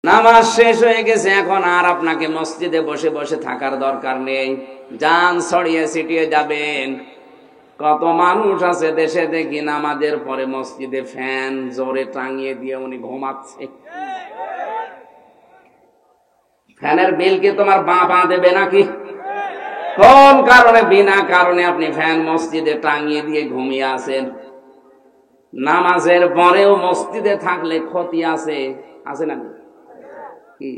নামাজ শেষ হয়ে গেছে, এখন আর আপনাকে মসজিদে বসে বসে থাকার দরকার নেই। যান, ছড়িয়ে ছিটিয়ে যাবেন। কত মানুষ আছে দেশে দেখি নামাজের পরে মসজিদে ফ্যান জোরে টাঙিয়ে দিয়ে উনি ঘুমাচ্ছে। ফ্যানের বিল কি তোমার বাবা দেবে নাকি? কোন কারণে, বিনা কারণে আপনি ফ্যান মসজিদে টাঙিয়ে দিয়ে ঘুমিয়ে আছেন? নামাজের পরেও মসজিদে থাকলে ক্ষতি আছে, আছে না? কি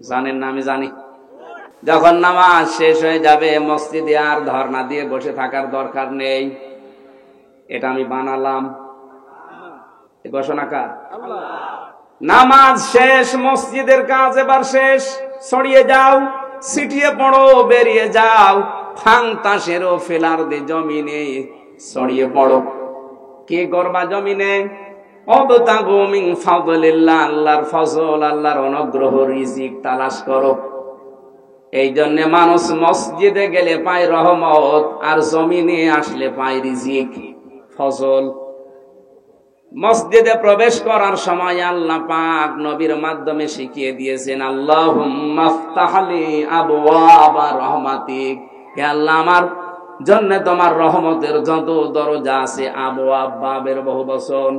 জানেন না? আমি জানি। যখন নামাজ শেষ হয়ে যাবে মসজিদে আর ধর্ণা দিয়ে বসে থাকার দরকার নেই। এটা আমি বানালাম, ঘোষণা কার? নামাজ শেষ, মসজিদের কাজ এবার শেষ। ছড়িয়ে যাও, ছিটিয়ে পড়ো, বেরিয়ে যাও। ফাং তাসেরও ফেলার দে জমিনে ছড়িয়ে পড়ো। কি করবা জমিনে? অবতাগু মিন ফাদলিল্লাহ, আল্লাহর ফজল, আল্লাহর অনুগ্রহ, রিজিক তালাশ করো। এই জন্য মানুষ মসজিদে গেলে পায় রহমত, আর জমিনে আসলে পায় রিজিক, ফজল। মসজিদে প্রবেশ করার সময় আল্লাহ পাক নবীর মাধ্যমে শিখিয়ে দিয়েছেন, আল্লাহুম্মা আফতাহলি আবওয়াবা রাহমাতিক, হে আল্লাহ আমার জন্য তোমার রহমতের যত দরজা আছে, আবওয়াব বাবের বহুবচন,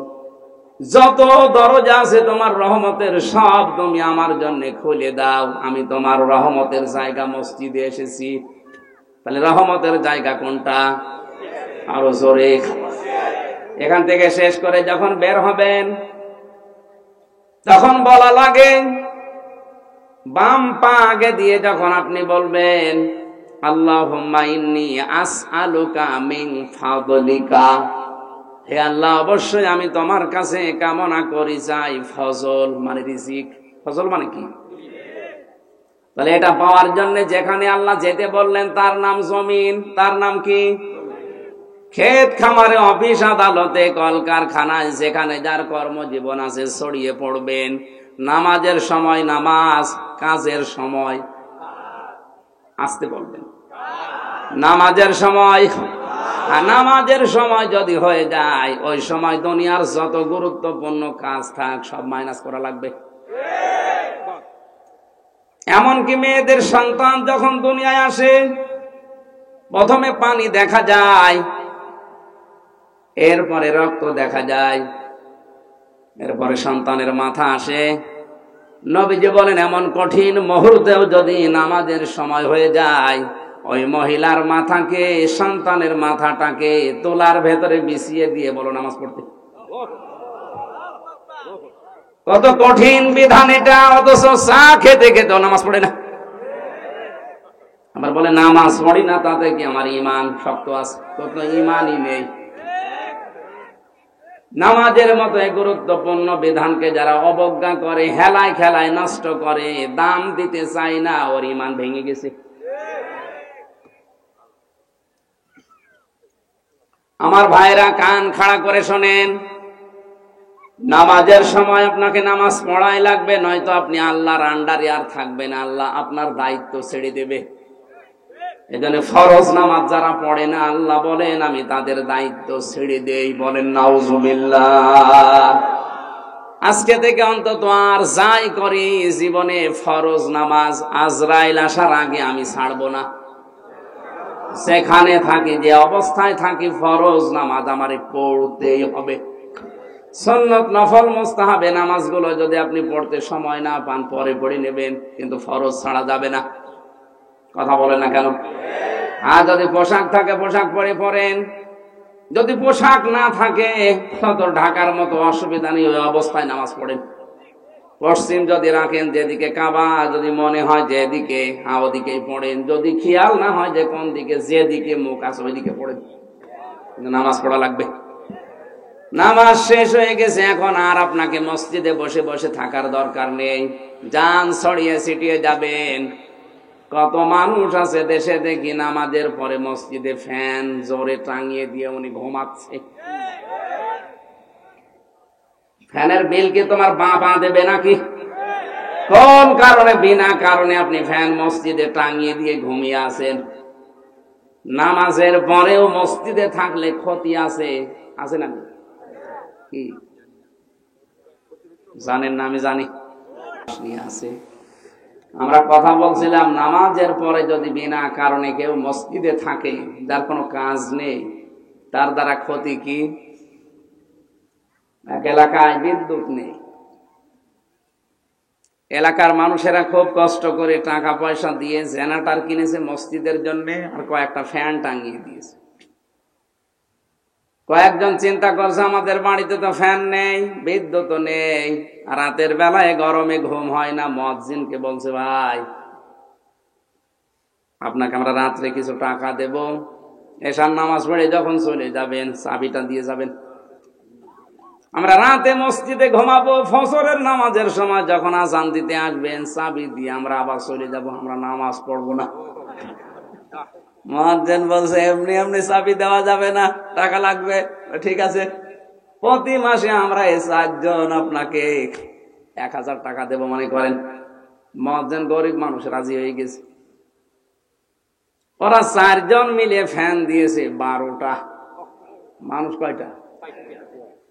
যত দরজা আছে তোমার রহমতের সব তুমি আমার জন্য খুলে দাও। আমি তোমার রহমতের জায়গা মসজিদে এসেছি। তাহলে রহমতের জায়গা কোনটা? আরো জোরে। এখান থেকে শেষ করে যখন বের হবেন তখন বলা লাগে, বাম পা আগে দিয়ে যখন আপনি বলবেন আল্লাহুম্মা ইন্নী আসআলুকা মিন ফাদলিকা, হে আল্লাহ অবশ্যই আমি তোমার কাছে কামনা করি চাই ফজল, মানে রিজিক। ফজল মানে কি? তাহলে এটা পাওয়ার জন্য যেখানে আল্লাহ যেতে বললেন তার নাম জমিন, তার নাম কি? ক্ষেত খামারে, অফিস আদালতে, কলকারখানায়, যেখানে যার কর্মজীবন আছে ছড়িয়ে পড়বেন। নামাজের সময় নামাজ, কাজের সময় আসতে বলবেন। নামাজের সময়, নামাজের সময় যদি হয়ে যায় ওই সময় দুনিয়ার যত গুরুত্বপূর্ণ কাজ থাক সব মাইনাস করা লাগবে। এমনকি মেয়েদের সন্তান যখন দুনিয়ায় আসে প্রথমে পানি দেখা যায়, এরপরে রক্ত দেখা যায়, এরপরে সন্তানের মাথা আসে। নবীজি বলেন এমন কঠিন মুহূর্তেও যদি নামাজের সময় হয়ে যায় ওই মহিলার মাথাকে, সন্তানের মাথাটাকে তোলার ভেতরে বিছিয়ে দিয়ে বলো নামাজ পড়তে। কত কঠিন বিধান এটা, অথচ চা খেতে খেতে নামাজ পড়ে না। আবার বলে নামাজ পড়ি না তাতে কি আমার ঈমান শক্ত আছে? কত ঈমানই নেই। নামাজের মতো এই গুরুত্বপূর্ণ বিধানকে যারা অবজ্ঞা করে, হেলায় খেলায় নষ্ট করে, দাম দিতে চায় না, ওর ঈমান ভেঙে গেছে। আমার ভাইরা কান খাড়া করে শোনেন, নামাজের সময় আপনাকে নামাজ পড়াই লাগবে, নয়তো আপনি আল্লাহর আন্ডারে আর থাকবেন, আল্লাহ আপনার দায়িত্ব ছেড়ে দেবে। এজন্য ফরজ নামাজ যারা পড়ে না আল্লাহ বলেন আমি তাদের দায়িত্ব ছেড়ে দেই। বলেন নাউজুবিল্লাহ। আজকে থেকে অন্তত আর যাই করি জীবনে ফরজ নামাজ আজরাইল আসার আগে আমি ছাড়বো না। সেখানে থাকি, যে অবস্থায় থাকি, ফরজ নামাজ আমারে পড়তেই হবে। সুন্নত নফল মুস্তাহাবে নামাজগুলো যদি আপনি পড়তে সময় না পান পরে পড়ে নেবেন, কিন্তু ফরজ ছাড়া যাবে না। কথা বলেন না কেন? আর যদি পোশাক থাকে পোশাক পরে পড়েন, যদি পোশাক না থাকে তত ঢাকার মতো অসুবিধা নেই, ওই অবস্থায় নামাজ পড়েন। পশ্চিম যদি রাখেন, যেদিকে কাবা যদি মনে হয় যেদিকে, ওদিকেই পড়েন। যদি খেয়াল না হয় যে কোন দিকে, যেদিকে মুখ আছে ওইদিকে পড়েন, নামাজ পড়া লাগবে। নামাজ শেষ হয়ে গেছে, এখন আর আপনাকে মসজিদে বসে বসে থাকার দরকার নেই। যান, ছড়িয়ে ছিটিয়ে যাবেন। কত মানুষ আছে দেশে দেখি নামাজের পরে মসজিদে ফ্যান জোরে টাঙিয়ে দিয়ে উনি ঘুমাচ্ছে। ফ্যানের বিল কি তোমার বাবা দেবে নাকি? কোন কারণে, বিনা কারণে আপনি ফ্যান মসজিদে টাঙিয়ে দিয়ে ঘুমিয়ে আছেন? নামাজের পরেও মসজিদে থাকলে ক্ষতি আছে, আছে না? কি জানেন না? আমি জানি আছে। আমরা কথা বলছিলাম নামাজের পরে যদি বিনা কারণে কেউ মসজিদে থাকে, যার কোনো কাজ নেই, তার দ্বারা ক্ষতি কি? এক এলাকায় বিদ্যুৎ নেই, এলাকার মানুষেরা খুব কষ্ট করে টাকা পয়সা দিয়ে জেনারেটর কিনেছে মসজিদের জন্য, আর কয়েকটা ফ্যান টাঙিয়ে দিয়েছে। কয়েকজন চিন্তা করছে আমাদের বাড়িতে তো ফ্যান নেই, বিদ্যুৎ নেই, আর রাতের বেলায় গরমে ঘুম হয় না। মুয়াজ্জিনকে বলছে, ভাই আপনাকে আমরা রাত্রে কিছু টাকা দেব, এশার নামাজ পড়ে যখন চলে যাবেন চাবিটা দিয়ে যাবেন। আমরা রাতে মসজিদে ঘুমাবো, ফজরের নামাজের সময় যখন আযান দিতে আসবেন চাবি দিয়ে আমরা আবার চলে যাব, আমরা নামাজ পড়বো না। মুয়াজ্জিন বলছে, এমনি এমনি চাবি দেওয়া যাবে না, টাকা লাগবে। ঠিক আছে, প্রতি মাসে আমরা এই 4 জন আপনাকে 1000 টাকা দেব মনে করেন। মুয়াজ্জিন গরিব মানুষ, রাজি হয়ে গেছে। ওরা 4 জন মিলে ফ্যান দিয়েছে 12টা। মানুষ কয়টা?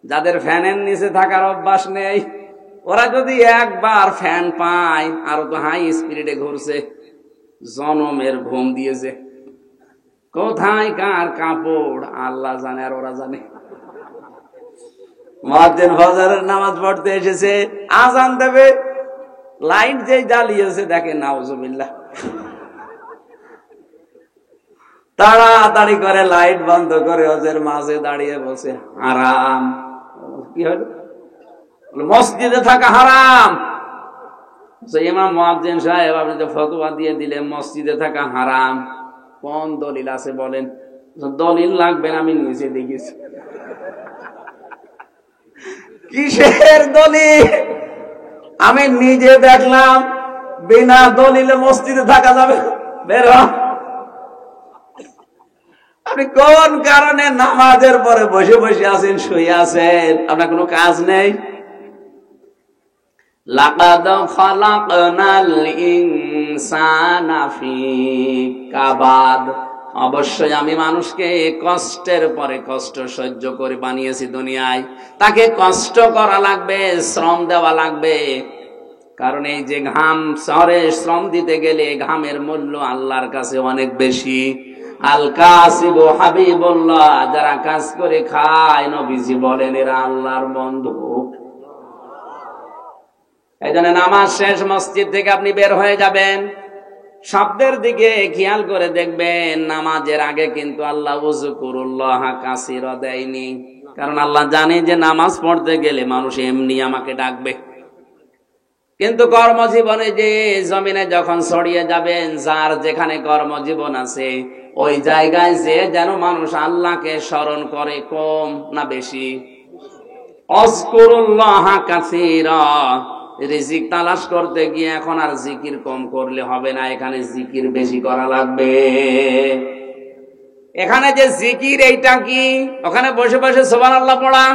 যাদের ফ্যানের নিচে থাকার অভ্যাস নেই, ওরা যদি একবার ফ্যান পায়, আরো তো হাই স্পিডে ঘুরছে, জনমের ঘুম দিয়েছে। কোথায় কার কাপড় আল্লাহ জানে, আর ওরা জানে। মুয়াজ্জিন ফজরের নামাজ পড়তে এসেছে, আযান দেবে, লাইট যেই জ্বালিয়েছে দেখে নাউজুবিল্লাহ, তাড়াতাড়ি করে লাইট বন্ধ করে ওদের মাঝে দাঁড়িয়ে বসে, হারাম। কি হলো? মসজিদে থাকা হারাম। ইমাম মুয়াজ্জিন সাহেব, আপনি তো ফতোয়া দিয়ে দিলেন মসজিদে থাকা হারাম, কোন দলিল আছে বলেন? দলিল লাগবে না, আমি নিজে দেখেছি। কিসের দলিল? আমি নিজে দেখলাম, বিনা দলিলে মসজিদে থাকা যাবে? বের হ। আপনি কোন কারণে নামাজের পরে বসে বসে আছেন, শুয়ে আছেন, আপনার কোনো কাজ নেই? লাকাদ খালাকনাল ইনসানা ফি কাবাদ, অবশ্যই আমি মানুষকে কষ্টের পরে কষ্ট সহ্য করে বানিয়েছি দুনিয়ায়। তাকে কষ্ট করা লাগবে, শ্রম দেওয়া লাগবে। কারণ এই যে ঘাম, শহরে শ্রম দিতে গেলে ঘামের মূল্য আল্লাহর কাছে অনেক বেশি। আল কাসিবু হাবিবুল্লাহ, যারা কাজ করে খায়, নবীজি বলেন এরা আল্লাহর বন্ধু। এই জন্য নামাজ শেষ, মসজিদ থেকে আপনি বের হয়ে যাবেন, শব্দের দিকে খেয়াল করে দেখবেন, নামাজের আগে কিন্তু আল্লাহ উযকুরুল্লাহ কাসীরা দেয়নি। কারণ আল্লাহ জানে যে নামাজ পড়তে গেলে মানুষ এমনি আমাকে ডাকবে। কিন্তু কর্মজীবনে যে জমিনে যখন ছড়িয়ে যাবেন, যার যেখানে কর্মজীবন আছে, ওই জায়গায় যে যেন মানুষ আল্লাহকে স্মরণ করে, কম না বেশি? আযকুরুল্লাহ কাসীরা। রিজিক তালাশ করতে গিয়ে এখন আর জিকির কম করলে হবে না, এখানে জিকির বেশি করা লাগবে। এখানে যে জিকির, এইটা কি ওখানে বসে বসে সুবহানাল্লাহ পড়া?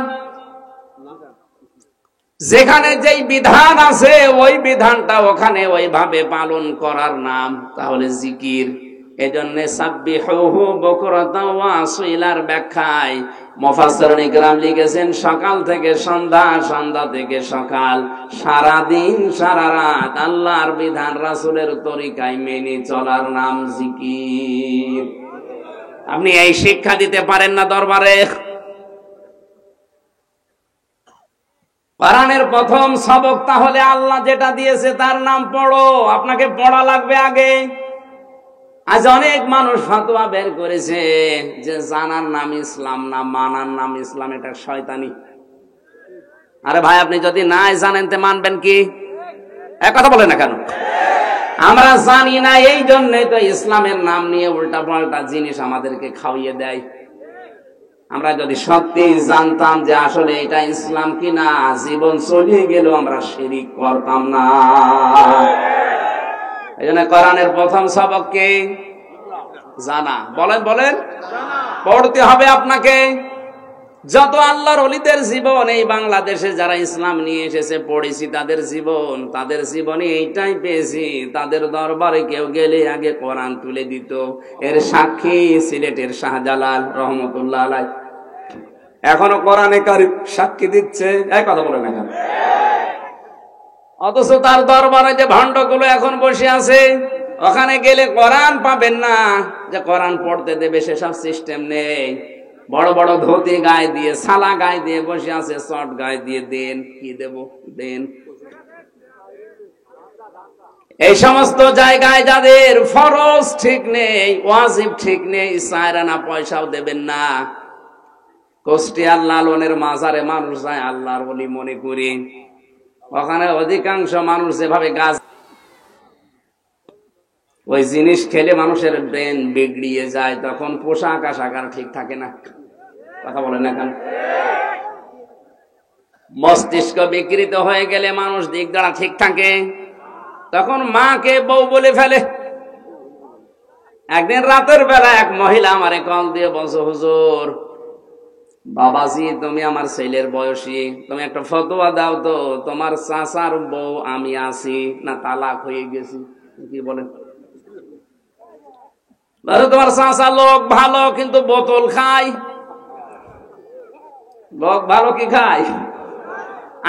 যেখানে যেই বিধান আছে ওই বিধানটা ওখানে ওইভাবে পালন করার নাম তাহলে জিকির। এজন্য সাব্বিহুহু বুকরাতাও ওয়া আসীলার ব্যাখ্যায় মুফাসসিরুন ইকরাম লিখেছেন, সকাল থেকে সন্ধ্যা, সন্ধ্যা থেকে সকাল, সারা দিন সারা রাত আল্লাহর বিধান রাসূলের তরিকায় মেনে চলার নাম জিকির। আপনি এই শিক্ষা দিতে পারেন না দরবারে? কোরআনের প্রথম সবক তাহলে আল্লাহ যেটা দিয়েছে তার নাম পড়ো, আপনাকে পড়া লাগবে আগে। আজ অনেক মানুষ ফতোয়া বের করেছে যে জানার নাম ইসলাম না, মানার নাম ইসলাম, এটা শয়তানি। আরে ভাই, আপনি যদি নাই জানেন তে মানবেন কি? এক কথা বলে না কেন? আমরা জানি না, এই জন্যই তো ইসলামের নাম নিয়ে উল্টা পাল্টা জিনিস আমাদেরকে খাওয়িয়ে দেয়। আমরা যদি সত্যি জানতাম যে আসলে এটা ইসলাম কিনা, জীবন চলিয়ে গেল আমরা শিরিক করতাম না। এই জন্য কোরআনের প্রথম সবক কি? জানা। বলেন বলেন, পড়তে হবে আপনাকে। যত আল্লাহর ওলিদের জীবন এই বাংলাদেশে যারা ইসলাম নিয়ে এসেছে পড়েছি, তাদের জীবনে এইটাই পেয়েছি, তাদের দরবারে কেউ গেলে আগে কোরআন তুলে দিত। এর সাক্ষী সিলেটের শাহজালাল রহমতুল্লাহ আলাইহ, এখনো কোরআনে কারীম সাক্ষী দিচ্ছে। এই কথা বলে না কেন? অথচ তার দরবারে যে ভণ্ডগুলো এখন বসে আছে, ওখানে গেলে কোরআন পাবেন না, যে কোরআন পড়তে দেবে সেসব সিস্টেম নেই। বড় বড় ধুতি গায়ে দিয়ে, সালা গায়ে দিয়ে বসে আছে, শর্ট গায়ে দিয়ে দেন, কি দেব দেন। এই সমস্ত জায়গায় যাদের ফরজ ঠিক নেই, ওয়াজিব ঠিক নেই, সায়রানা পয়সাও দেবেন না। কুষ্টিয়ার লালনের মাজারে মানুষ যায় আল্লাহর ওলি মনে করি, ওখানে অধিকাংশ মানুষ যেভাবে গাছ, ওই জিনিস খেলে মানুষের ব্রেন বিগড়িয়ে যায়, তখন পোশাক আশাক আর ঠিক থাকে না। কথা বলেন না কেন? মস্তিষ্ক বিকৃত হয়ে গেলে মানুষ দিক দ্বারা ঠিক থাকে, তখন মাকে বউ বলে ফেলে। একদিন রাতের বেলা এক মহিলা আমারে কল দিয়ে বলছে, হুজুর বাবাজি তুমি আমার ছেলের বয়সী, তুমি একটা ফতোয়া দাও তো, তোমার চাচার বউ আমি আছি না তালাক হয়ে গেছি। কি বলেন? তোমার চাচা লোক ভালো কিন্তু বোতল খায়। লোক ভালো কি খায়?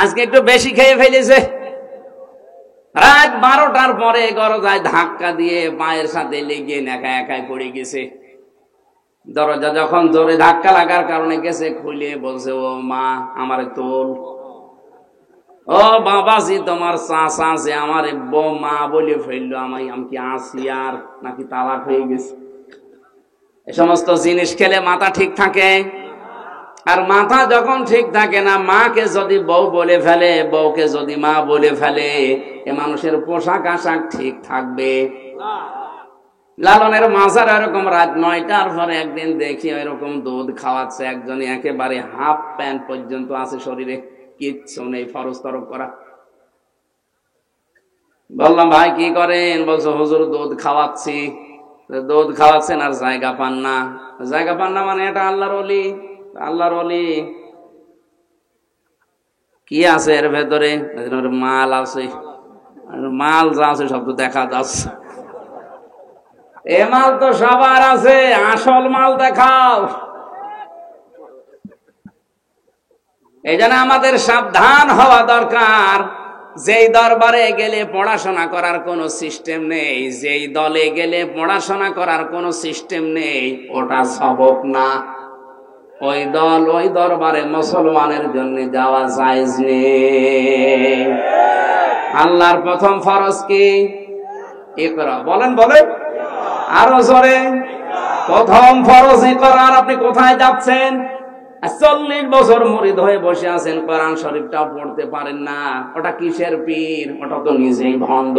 আজকে একটু বেশি খেয়ে ফেলেছে। রাত 12টার পরে দরজায় ধাক্কা দিয়ে পায়ের সাথে লেগে একা একাই পড়ে গেছে। দরজা যখন জোরে ধাক্কা লাগার কারণে গেছে খুলে বলছে, ও মা আমারে তোল। ও বাবাজি তোমার চাচা যে আমার বউ মা বলে ফেললো, আমি কি আসি আর নাকি তালাক হয়ে গেছে? এই সমস্ত জিনিস খেলে মাথা ঠিক থাকে, আর মাথা যখন ঠিক থাকে না, মাকে যদি বউ বলে ফেলে, বউকে যদি মা বলে ফেলে, এ মানুষের পোশাক আশাক ঠিক থাকবে। লালনের মাজার এরকম রাত 9টার পরে একদিন দেখি এরকম দুধ খাওয়াচ্ছে একজনে, একেবারে হাফ প্যান্ট পর্যন্ত আছে শরীরে, কিচ্ছু নেই, ফরজ তরক করা। বললাম ভাই কি করেন? বলছো হুজুর দুধ খাওয়াচ্ছি। দুধ খাওয়াচ্ছেন আর জায়গা পান না। জায়গা পান না মানে এটা আল্লাহর ওলি। আল্লাহর ওলি কি আছে এর ভেতরে? মাল আছে, মাল যা আছে সব তো দেখা যাচ্ছে। এ মাল তো সবার আছে, আসল মাল দেখাও। এই জন্য আমাদের সাবধান হওয়া দরকার। যেই দরবারে গেলে পড়াশোনা করার কোনো সিস্টেম নেই, যেই দলে গেলে পড়াশোনা করার কোনো সিস্টেম নেই, ওটা সবক না। ওই দল ওই দরবারে মুসলমানের জন্য যাওয়া জায়েজ নেই। আল্লাহর প্রথম ফরজ কি? ইকরা। বলেন বলেন আরো জোরে। প্রথম ফরজ ইকরা। আর আপনি কোথায় যাচ্ছেন? 40 বছর মুরিদ হয়ে বসে আছেন, কোরআন শরীফটাও পড়তে পারেন না। ওটা কিসের পীর? ওটা তো নিজেই ভণ্ড।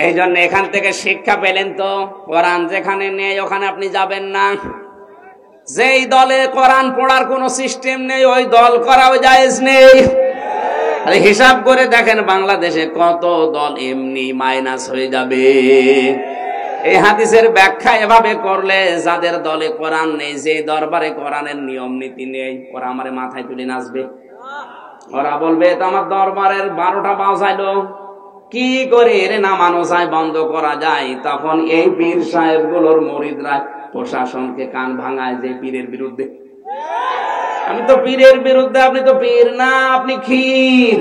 এই জন্য এখান থেকে শিক্ষা পেলেন তো, কোরআন যেখানে নেই ওখানে আপনি যাবেন না। যেই দলে কোরআন পড়ার কোন সিস্টেম নেই, ওই দল করাও জায়েজ নেই। হিসাব করে দেখেন বাংলাদেশে কত দল এমনি মাইনাস হয়ে যাবে। এই হাদিসের ব্যাখ্যা এভাবে করলে, যাদের দলে কোরআন নেই, যে দরবারে কোরআনের নিয়ম নীতি নেই, ওরা আমার মাথায় তুলে নাচবে। ওরা বলবে তো আমার দরবারের 12টা বাজাইলো, কি করে এর নামানো যায়, বন্ধ করা যায়? তখন এই পীর সাহেব গুলোর মুরিদরা প্রশাসনকে কান ভাঙায় যে পীরের বিরুদ্ধে। আমি তো পীরের বিরুদ্ধে, আপনি তো পীর না, আপনি ক্ষীর।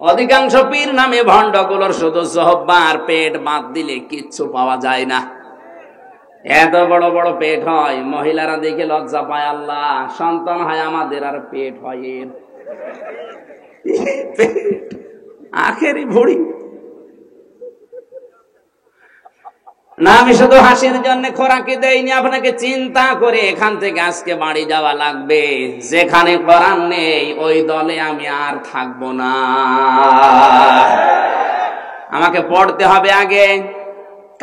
অধিকাংশ পীর নামে ভণ্ডগুলোর শুধু জহব্বার পেট বাদ দিলে কিচ্ছু পাওয়া যায় না। এত বড় বড় পেট হয়, মহিলারা দেখে লজ্জা পায়। আল্লাহ, সন্তান হয় আমাদের আর পেট হয় এর। আখেরি ভুড়ি না। আমি শুধু হাসির জন্য খোরাকি দেইনি, আপনাকে চিন্তা করে এখান থেকে আজকে বাড়ি যাওয়া লাগবে। যেখানে কোরআন নেই ওই দলে আমি আর থাকবো না। আমাকে পড়তে হবে আগে,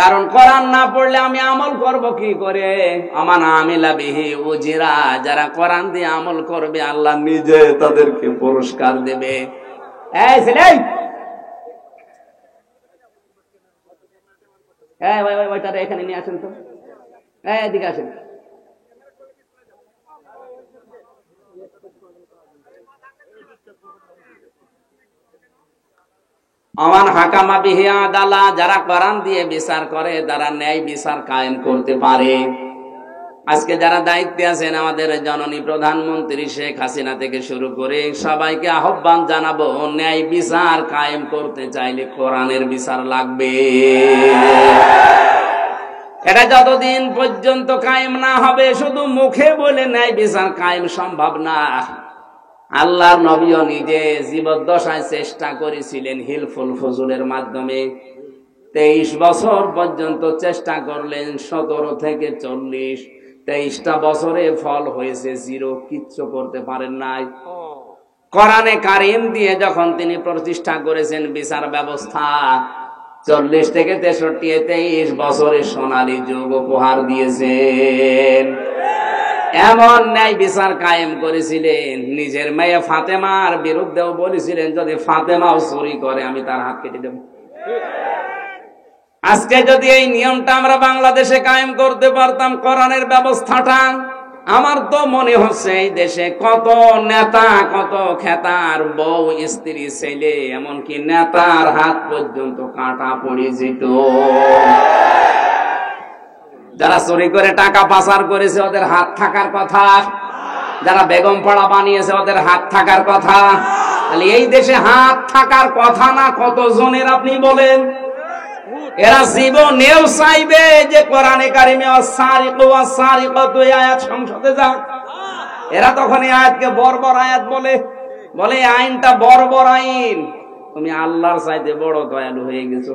কারণ কোরআন না পড়লে আমি আমল করব কি করে? আমান আমিলা বিহি উজিরা। যারা কোরআন দিয়ে আমল করবে আল্লাহ নিজে তাদেরকে পুরস্কার দেবে। এই ছেলে, ওইটারে এখানে নিয়ে আসেন তো, এদিকে আসেন। আমান হাকামা বিহি আদালা। যারা কোরআন দিয়ে বিচার করে, যারা ন্যায় বিচার কায়েম করতে পারে, আজকে যারা দায়িত্বে আছেন, আমাদের জননী প্রধানমন্ত্রী শেখ হাসিনা থেকে শুরু করে সবাইকে আহ্বান জানাবো, ন্যায় বিচার কায়েম করতে চাইলে কোরআনের বিচার লাগবে। এটা যতদিন পর্যন্ত কায়েম না হবে, শুধু মুখে বলে ন্যায় বিচার কায়েম সম্ভব না। আল্লাহর নবীও নিজে জীবদ্দশায় চেষ্টা করেছিলেন হিলফুল ফুজুলের মাধ্যমে। 23 বছর পর্যন্ত চেষ্টা করলেন, 17 থেকে 40, 23টা বছরে ফল হয়েছে 0, কিচ্ছু করতে পারেন নাই। কোরআনে কারিম দিয়ে যখন তিনি প্রতিষ্ঠা করেছেন বিচার ব্যবস্থা, 40 থেকে 63, 23 বছরের সোনালী যুগ উপহার দিয়েছেন। এমন ন্যায় বিচার কায়েম করেছিলেন, নিজের মেয়ে ফাতেমার বিরুদ্ধেও বলেছিলেন, যদি ফাতেমাও চুরি করে আমি তার হাত কেটে দেব। আজকে যদি এই নিয়মটা আমরা বাংলাদেশে কায়েম করতে পারতাম, কোরআনের ব্যবস্থাটা, আমার তো মনে হচ্ছে এই দেশে কত নেতা, কত খেতার বউ, স্ত্রী, ছেলে, এমনকি নেতার হাত পর্যন্ত কাটা পড়ে যেত। যারা চুরি করে টাকা পাচার করেছে ওদের হাত থাকার কথা, যারা বেগম পাড়া বানিয়েছে ওদের হাত থাকার কথা। তাহলে এই দেশে হাত থাকার কথা না কতজনের আপনি বলেন? এরা জীবনেও চাইবে যে কোরআনে কারিমে আস-সারিকু ওয়াস-সারিকাতু আয়াত সংসদে যাক। এরা তখন এই আয়াতকে বর্বর আয়াত বলে আইনটা বর্বর আইন। তুমি আল্লাহর চাইতে বড় দয়ালু হয়ে গেছো।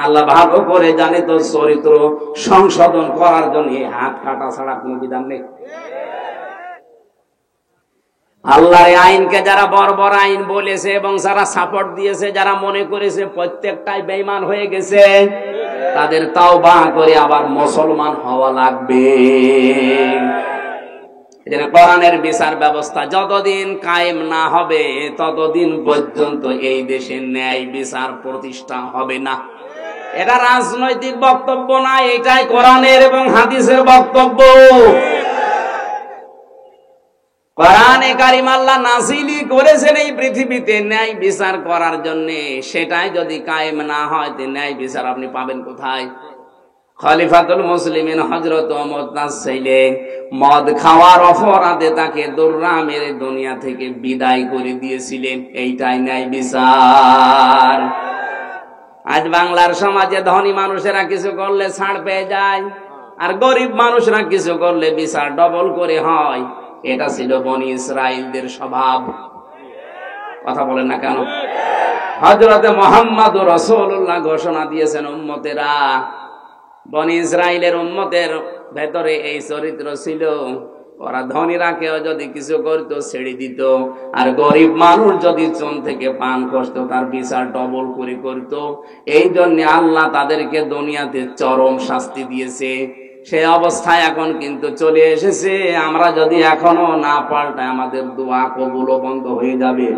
আল্লাহ ভালো করে জানে তো চরিত্র সংশোধন করার জন্য হাত কাটা ছাড়া কোনো বিধান নেই। আল্লাহর আইনকে যারা বর্বর আইন বলেছে এবং যারা সাপোর্ট দিয়েছে, যারা মনে করেছে প্রত্যেকটাই বেঈমান হয়ে গেছে, তাদের তাওবা করে আবার মুসলমান হওয়া লাগবে। কোরআনের বিচার ব্যবস্থা যতদিন কায়েম না হবে, ততদিন পর্যন্ত এই দেশে ন্যায় বিচার প্রতিষ্ঠা হবে না। এটা রাজনৈতিক বক্তব্য না, এটাই কোরআনের এবং হাদিসের বক্তব্য। কোরআনে কারিম আল্লাহ নাযিলই করেছেন এই পৃথিবীতে ন্যায় বিচার করার জন্য। সেটাই যদি কায়েম না হয়, তো ন্যায় বিচার আপনি পাবেন কোথায়? খলিফাতুল মুসলিমিন হযরত ওমর তার ছেলে মদ খাওয়ার অপরাধে তাকে দৌড়া মেরে দুনিয়া থেকে বিদায় করে দিয়েছিলেন। এইটাই ন্যায় বিচার। আজ বাংলার সমাজে ধনী মানুষেরা কিছু করলে ছাড় পেয়ে যায়, আর গরিব মানুষরা কিছু করলে বিচার ডবল করে হয়। এটা ছিল বনি ইসরাইলদের স্বভাব। কথা বলেন না কেন? হযরতে মুহাম্মদুর রাসূলুল্লাহ ঘোষণা দিয়েছেন, উম্মতেরা, বনি ইসরাইলের উম্মতের ভেতরে এই চরিত্র ছিল। ওরা ধনীরা কেউ যদি কিছু করতো ছেড়ে দিত, আর গরিব মানুষ যদি চুন থেকে পান করত তার বিচার ডবল করে করত। এই জন্য আল্লাহ তাদেরকে দুনিয়াতে চরম শাস্তি দিয়েছে। সেই অবস্থায় এখন কিন্তু চলে এসেছে। আমরা যদি এখনো না পাল্টাই, আমাদের দোয়া কবুলও বন্ধ হয়ে যাবে।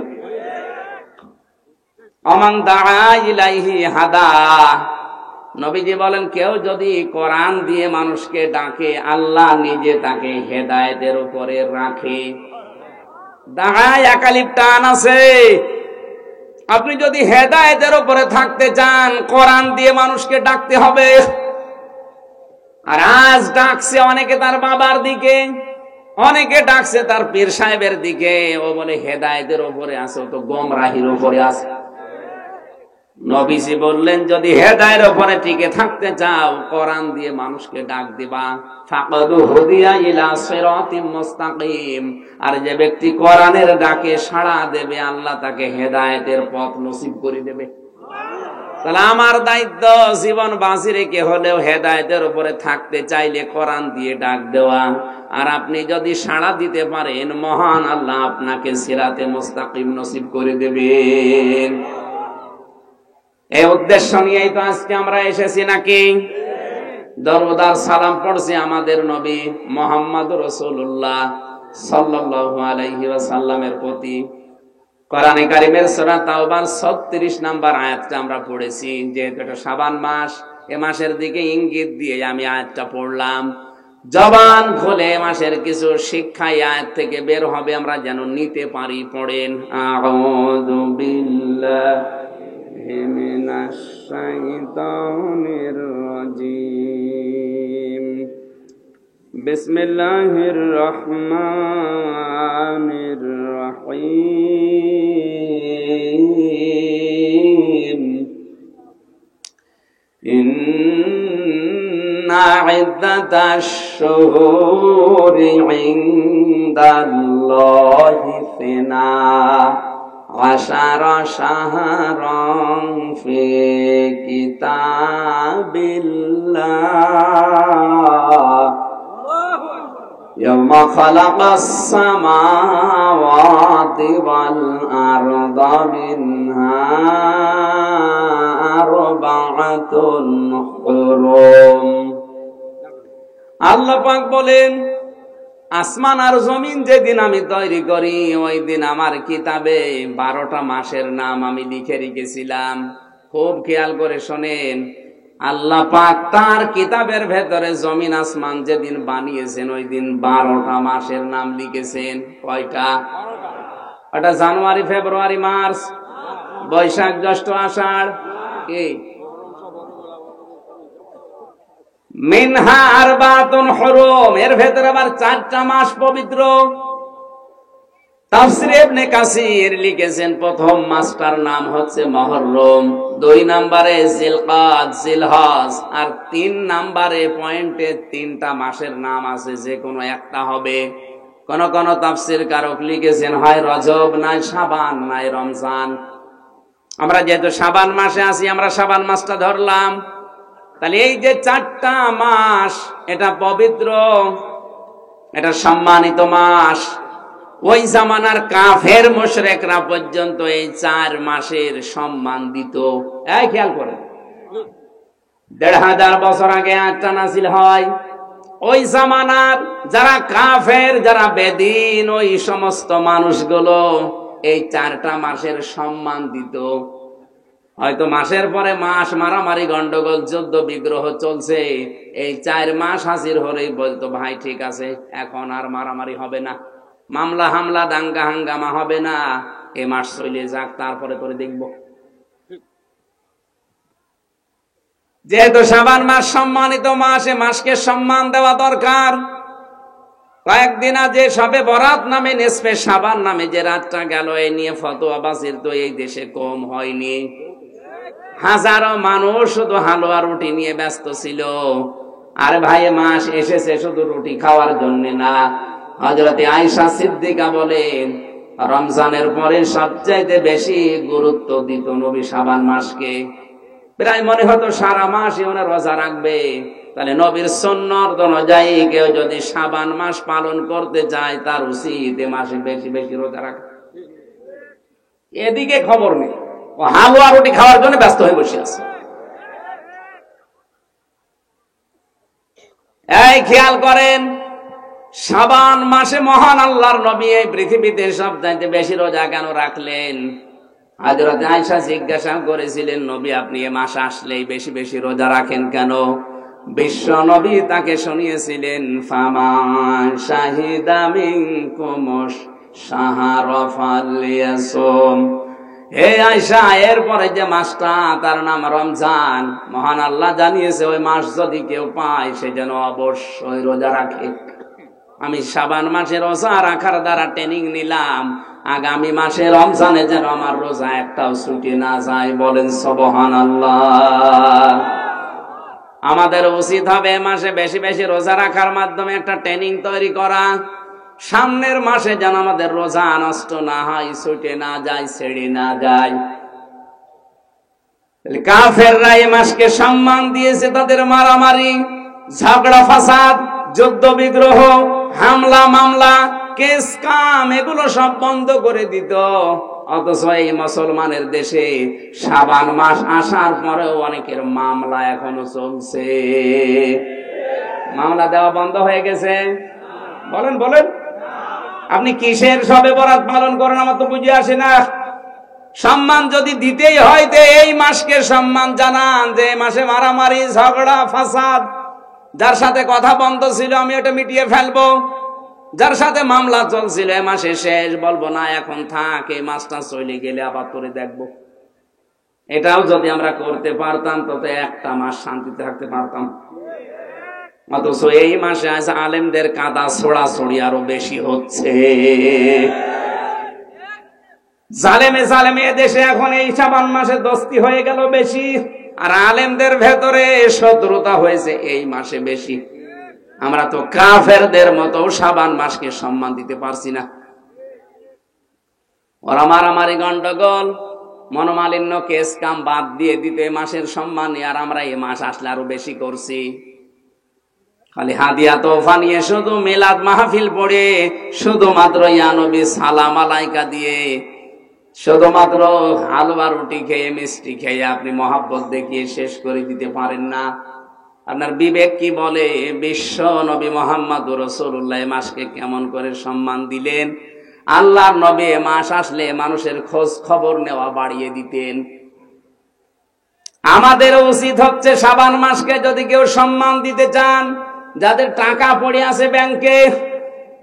আমান দাআ ইলাইহি হাদা। নবীজি বলেন, কেউ যদি কোরআন দিয়ে মানুষকে ডাকে, আল্লাহ নিজে তাকে হেদায়েতের উপরে রাখে। দাঁড়ায় একালিপ টান আছে। আপনি যদি হেদায়েতের উপরে থাকতে চান, কোরআন দিয়ে মানুষকে ডাকতে হবে। আর আজ ডাকছে অনেকে তার বাবার দিকে, অনেকে ডাকছে তার পীর সাহেবের দিকে। ও বলে হেদায়েতের উপরে আছে, ও তো গোমরাহির উপরে আছে। নবীজি বললেন, যদি হেদায়েতের উপরে টিকে থাকতে চাও, কোরআন দিয়ে মানুষকে ডাক দিবা। ফাকাদু হুদিয়া ইলা সিরাতিম মুস্তাকিম। আর যে ব্যক্তি কোরআনের ডাকে সাড়া দেবে, আল্লাহ তাকে হেদায়েতের পথ নসিব করে দেবে। তাহলে আমার দায়িত্ব, জীবন বাঁচি রেখে হলেও হেদায়েতের উপরে থাকতে চাইলে কোরআন দিয়ে ডাক দেওয়া। আর আপনি যদি সাড়া দিতে পারেন, মহান আল্লাহ আপনাকে সিরাতে মুস্তাকিম নসিব করে দেবেন। এই উদ্দেশ্য নিয়েই তো আজকে আমরা এসেছি নাকি? দরুদ আর সালাম পড়ছি আমাদের নবী মুহাম্মদুর রাসূলুল্লাহ সাল্লাল্লাহু আলাইহি ওয়াসাল্লামের প্রতি। কোরআনে কারিমের সূরা তাওবার 36 নম্বর আয়াতটা আমরা পড়েছি। যেহেতু এটা শাবান মাস, এ মাসের দিকে ইঙ্গিত দিয়ে আমি আয়াতটা পড়লাম। জবান খুলে মাসের কিছু শিক্ষা আয়াত থেকে বের হবে, আমরা যেন নিতে পারি। পড়েন, আউযু বিল্লাহি মিনাশ শাইতানির রাজিম। বিসমিল্লাহির রহমানির রহিম ইন্না ইদ্দাতাশ শুহুরি ইনদাল্লাহি ইসনা আশারা শাহরান ফি কিতাবিল্লাহ يوم خلق السماوات والأرض منها أربعة حرم আল্লাহ পাক বলেন, আসমান আর জমিন যেদিন আমি তৈরি করি ওই দিন আমার কিতাবে 12টা মাসের নাম আমি লিখে রেখেছিলাম। খুব খেয়াল করে শোনেন, আল্লাহ পাক তার কিতাবের ভেতরে জমিন আসমান যেদিন বানিয়েছেন ওই দিন 12টা মাসের নাম লিখেছেন। কয়টা? ওটা জানুয়ারি, ফেব্রুয়ারি, মার্চ, বৈশাখ, জ্যৈষ্ঠ, আষাঢ়। কি? মিনহা আরবাতুন হুরুম, এর ভেতরে আবার 4টা মাস পবিত্র। তাফসীরে ইবনে কাসির লিখেছেন প্রথম মাসটার নাম হচ্ছে মুহররম, 2 নম্বরে জিলকাদ, জিলহজ, আর 3 নম্বরে পয়েন্টে 3টা মাসের নাম আছে, যে কোনো একটা হবে। কোন কোন তাফসীর কারক লিখেছেন হয় রজব, নাই শাবান, নাই রমজান। আমরা যেহেতু শাবান মাসে আছি, আমরা শাবান মাসটা ধরলাম। তাহলে এই যে 4টা মাস, এটা পবিত্র, এটা সম্মানিত মাস। ওই জামানার কাফের মুশরিকরা পর্যন্ত এই 4 মাসের সম্মান দিত। এই খেয়াল করেন, 1500 বছর আগে 8টা নাসিল হয়। ওই জামানার যারা কাফের, যারা বেদিন, ওই সমস্ত মানুষগুলো এই 4টা মাসের সম্মান দিত। হয়তো মাসের পরে মাস মারামারি, গন্ডগোল, যুদ্ধ বিগ্রহ চলছে, এই 4 মাস হাজির হলেই বলতো, ভাই ঠিক আছে, এখন আর মারামারি হবে না, মামলা হামলা দাঙ্গা হাঙ্গামা হবে না, এ মাস চলে যাক, তারপরে করে দেখব। যেহেতু শাবান মাস সম্মানিত মাস, এ মাসকে সম্মান দেওয়া দরকার। কয়েকদিন আগে সবে বরাত নামে, নিসফে শাবান নামে যে রাতটা গেল, এ নিয়ে ফতোয়া বাজির তো এই দেশে কম হয়নি। হাজারো মানুষ শুধু হালুয়া রুটি নিয়ে ব্যস্ত ছিল। আর ভাই, মাস এসেছে শুধু রুটি খাওয়ার জন্য না। হযরতে আয়েশা সিদ্দিকা বলেন, রমজানের পরে সবচাইতে বেশি গুরুত্ব দিত নবী শাবান মাসকে। প্রায় মনে হতো সারা মাস ওনার রোজা রাখবে। তাহলে নবীর সুন্নাত অনুযায়ী কেউ যদি শাবান মাস পালন করতে চায়, তার উচিত এ মাসে বেশি বেশি রোজা রাখা। এদিকে খবর নেই, ও হালুয়া রুটি খাওয়ার জন্য ব্যস্ত হয়ে বসে আছে। এই খেয়াল করেন, শাবান মাসে মহান আল্লাহর নবী এই পৃথিবীতে সবচাইতে বেশি রোজা কেন রাখলেন? হযরত আয়েশা জিজ্ঞাসা করেছিলেন, নবী আপনি এ মাস আসলেই বেশি বেশি রোজা রাখেন কেন? বিশ্ব নবী তাকে শুনিয়েছিলেন, ফামান শাহিদা মিনকুমুশ শাহরা ফালইয়াসুম। হে আয়েশা, এরপরে যে মাসটা, তার নাম রমজান। মহান আল্লাহ জানিয়েছে ওই মাস যদি কেউ পায়, সে যেন অবশ্যই রোজা রাখে। আমি শাবান মাসে রোজা রাখার দ্বারা ট্রেনিং নিলাম, আগামী মাসে রমজানে যেন আমার রোজা একটাও ছুটে না যায়। বলেন সুবহানাল্লাহ। আমাদের উচিত হবে মাসে বেশি বেশি রোজা রাখার মাধ্যমে একটা ট্রেনিং তৈরি করা। সামনের মাসে যেন আমাদের রোজা নষ্ট না হয়, ছুটে না যায়, ছেড়ে না যায়। কাফেররা এই মাসকে সম্মান দিয়েছে, তাদের মারামারি, ঝগড়া ফাসাদ, যুদ্ধ বিগ্রহ, হামলা মামলা, কেস কাম, এগুলো সব বন্ধ করে দিত। অথচ এই মুসলমানের দেশে শাবান মাস আসার পরেও অনেকের মামলা এখনো চলছে। মামলা দেওয়া বন্ধ হয়ে গেছে? বলেন বলেন, আপনি কিসের শবে বরাত পালন করেন? আমার তো বুঝে আসে না। সম্মান যদি দিতেই হয়, এই মাসকে সম্মান জানান, যে এই মাসে মারামারি, ঝগড়া ফাসাদ, যার সাথে কথা বন্ধ ছিল আমি এটা মিটিয়ে ফেলবো, যার সাথে মামলা চলছিল এ মাসে শেষ, বলবো না এখন থাক, এই মাসটা চলে গেলে আবার তোরে দেখবো। এটাও যদি আমরা করতে পারতাম, তত একটা মাস শান্তিতে থাকতে পারতাম। অথচ এই মাসে আজ আলেমদের কাদা ছোড়াছড়ি আরো বেশি হচ্ছে। জালেমে জালেমে দেশে এখন এই শাবান মাসে দস্তি হয়ে গেল বেশি, আর আলেমদের ভেতরে শত্রুতা হয়েছে এই মাসে বেশি। আমরা তো কাফেরদের মতো শাবান মাসকে সম্মান দিতে পারছি না। ওরা মারামারি, গন্ডগোল, মনোমালিন্য, কেস কাম বাদ দিয়ে দিতে মাসের সম্মান, আর আমরা এই মাস আসলে আরো বেশি করছি। খালি হাদিয়া তোফা নিয়ে, শুধু মিলাদ মাহফিল পড়ে, শুধুমাত্র ইয়া নবী সালাম আলাইকা দিয়ে, শুধুমাত্র হালুয়া রুটি খেয়ে, মিষ্টি খেয়ে আপনি মহাব্বত দেখিয়ে শেষ করে দিতে পারেন না। আপনার বিবেক কি বলে? বিশ্ব নবী মুহাম্মদুর রাসূলুল্লাহ মাসকে কেমন করে সম্মান দিলেন। আল্লাহর নবী মাস আসলে মানুষের খোঁজ খবর নেওয়া বাড়িয়ে দিতেন। আমাদের উচিত হচ্ছে শাবান মাসকে যদি কেউ সম্মান দিতে চান, যাদের টাকা পড়ে আছে ব্যাংকে,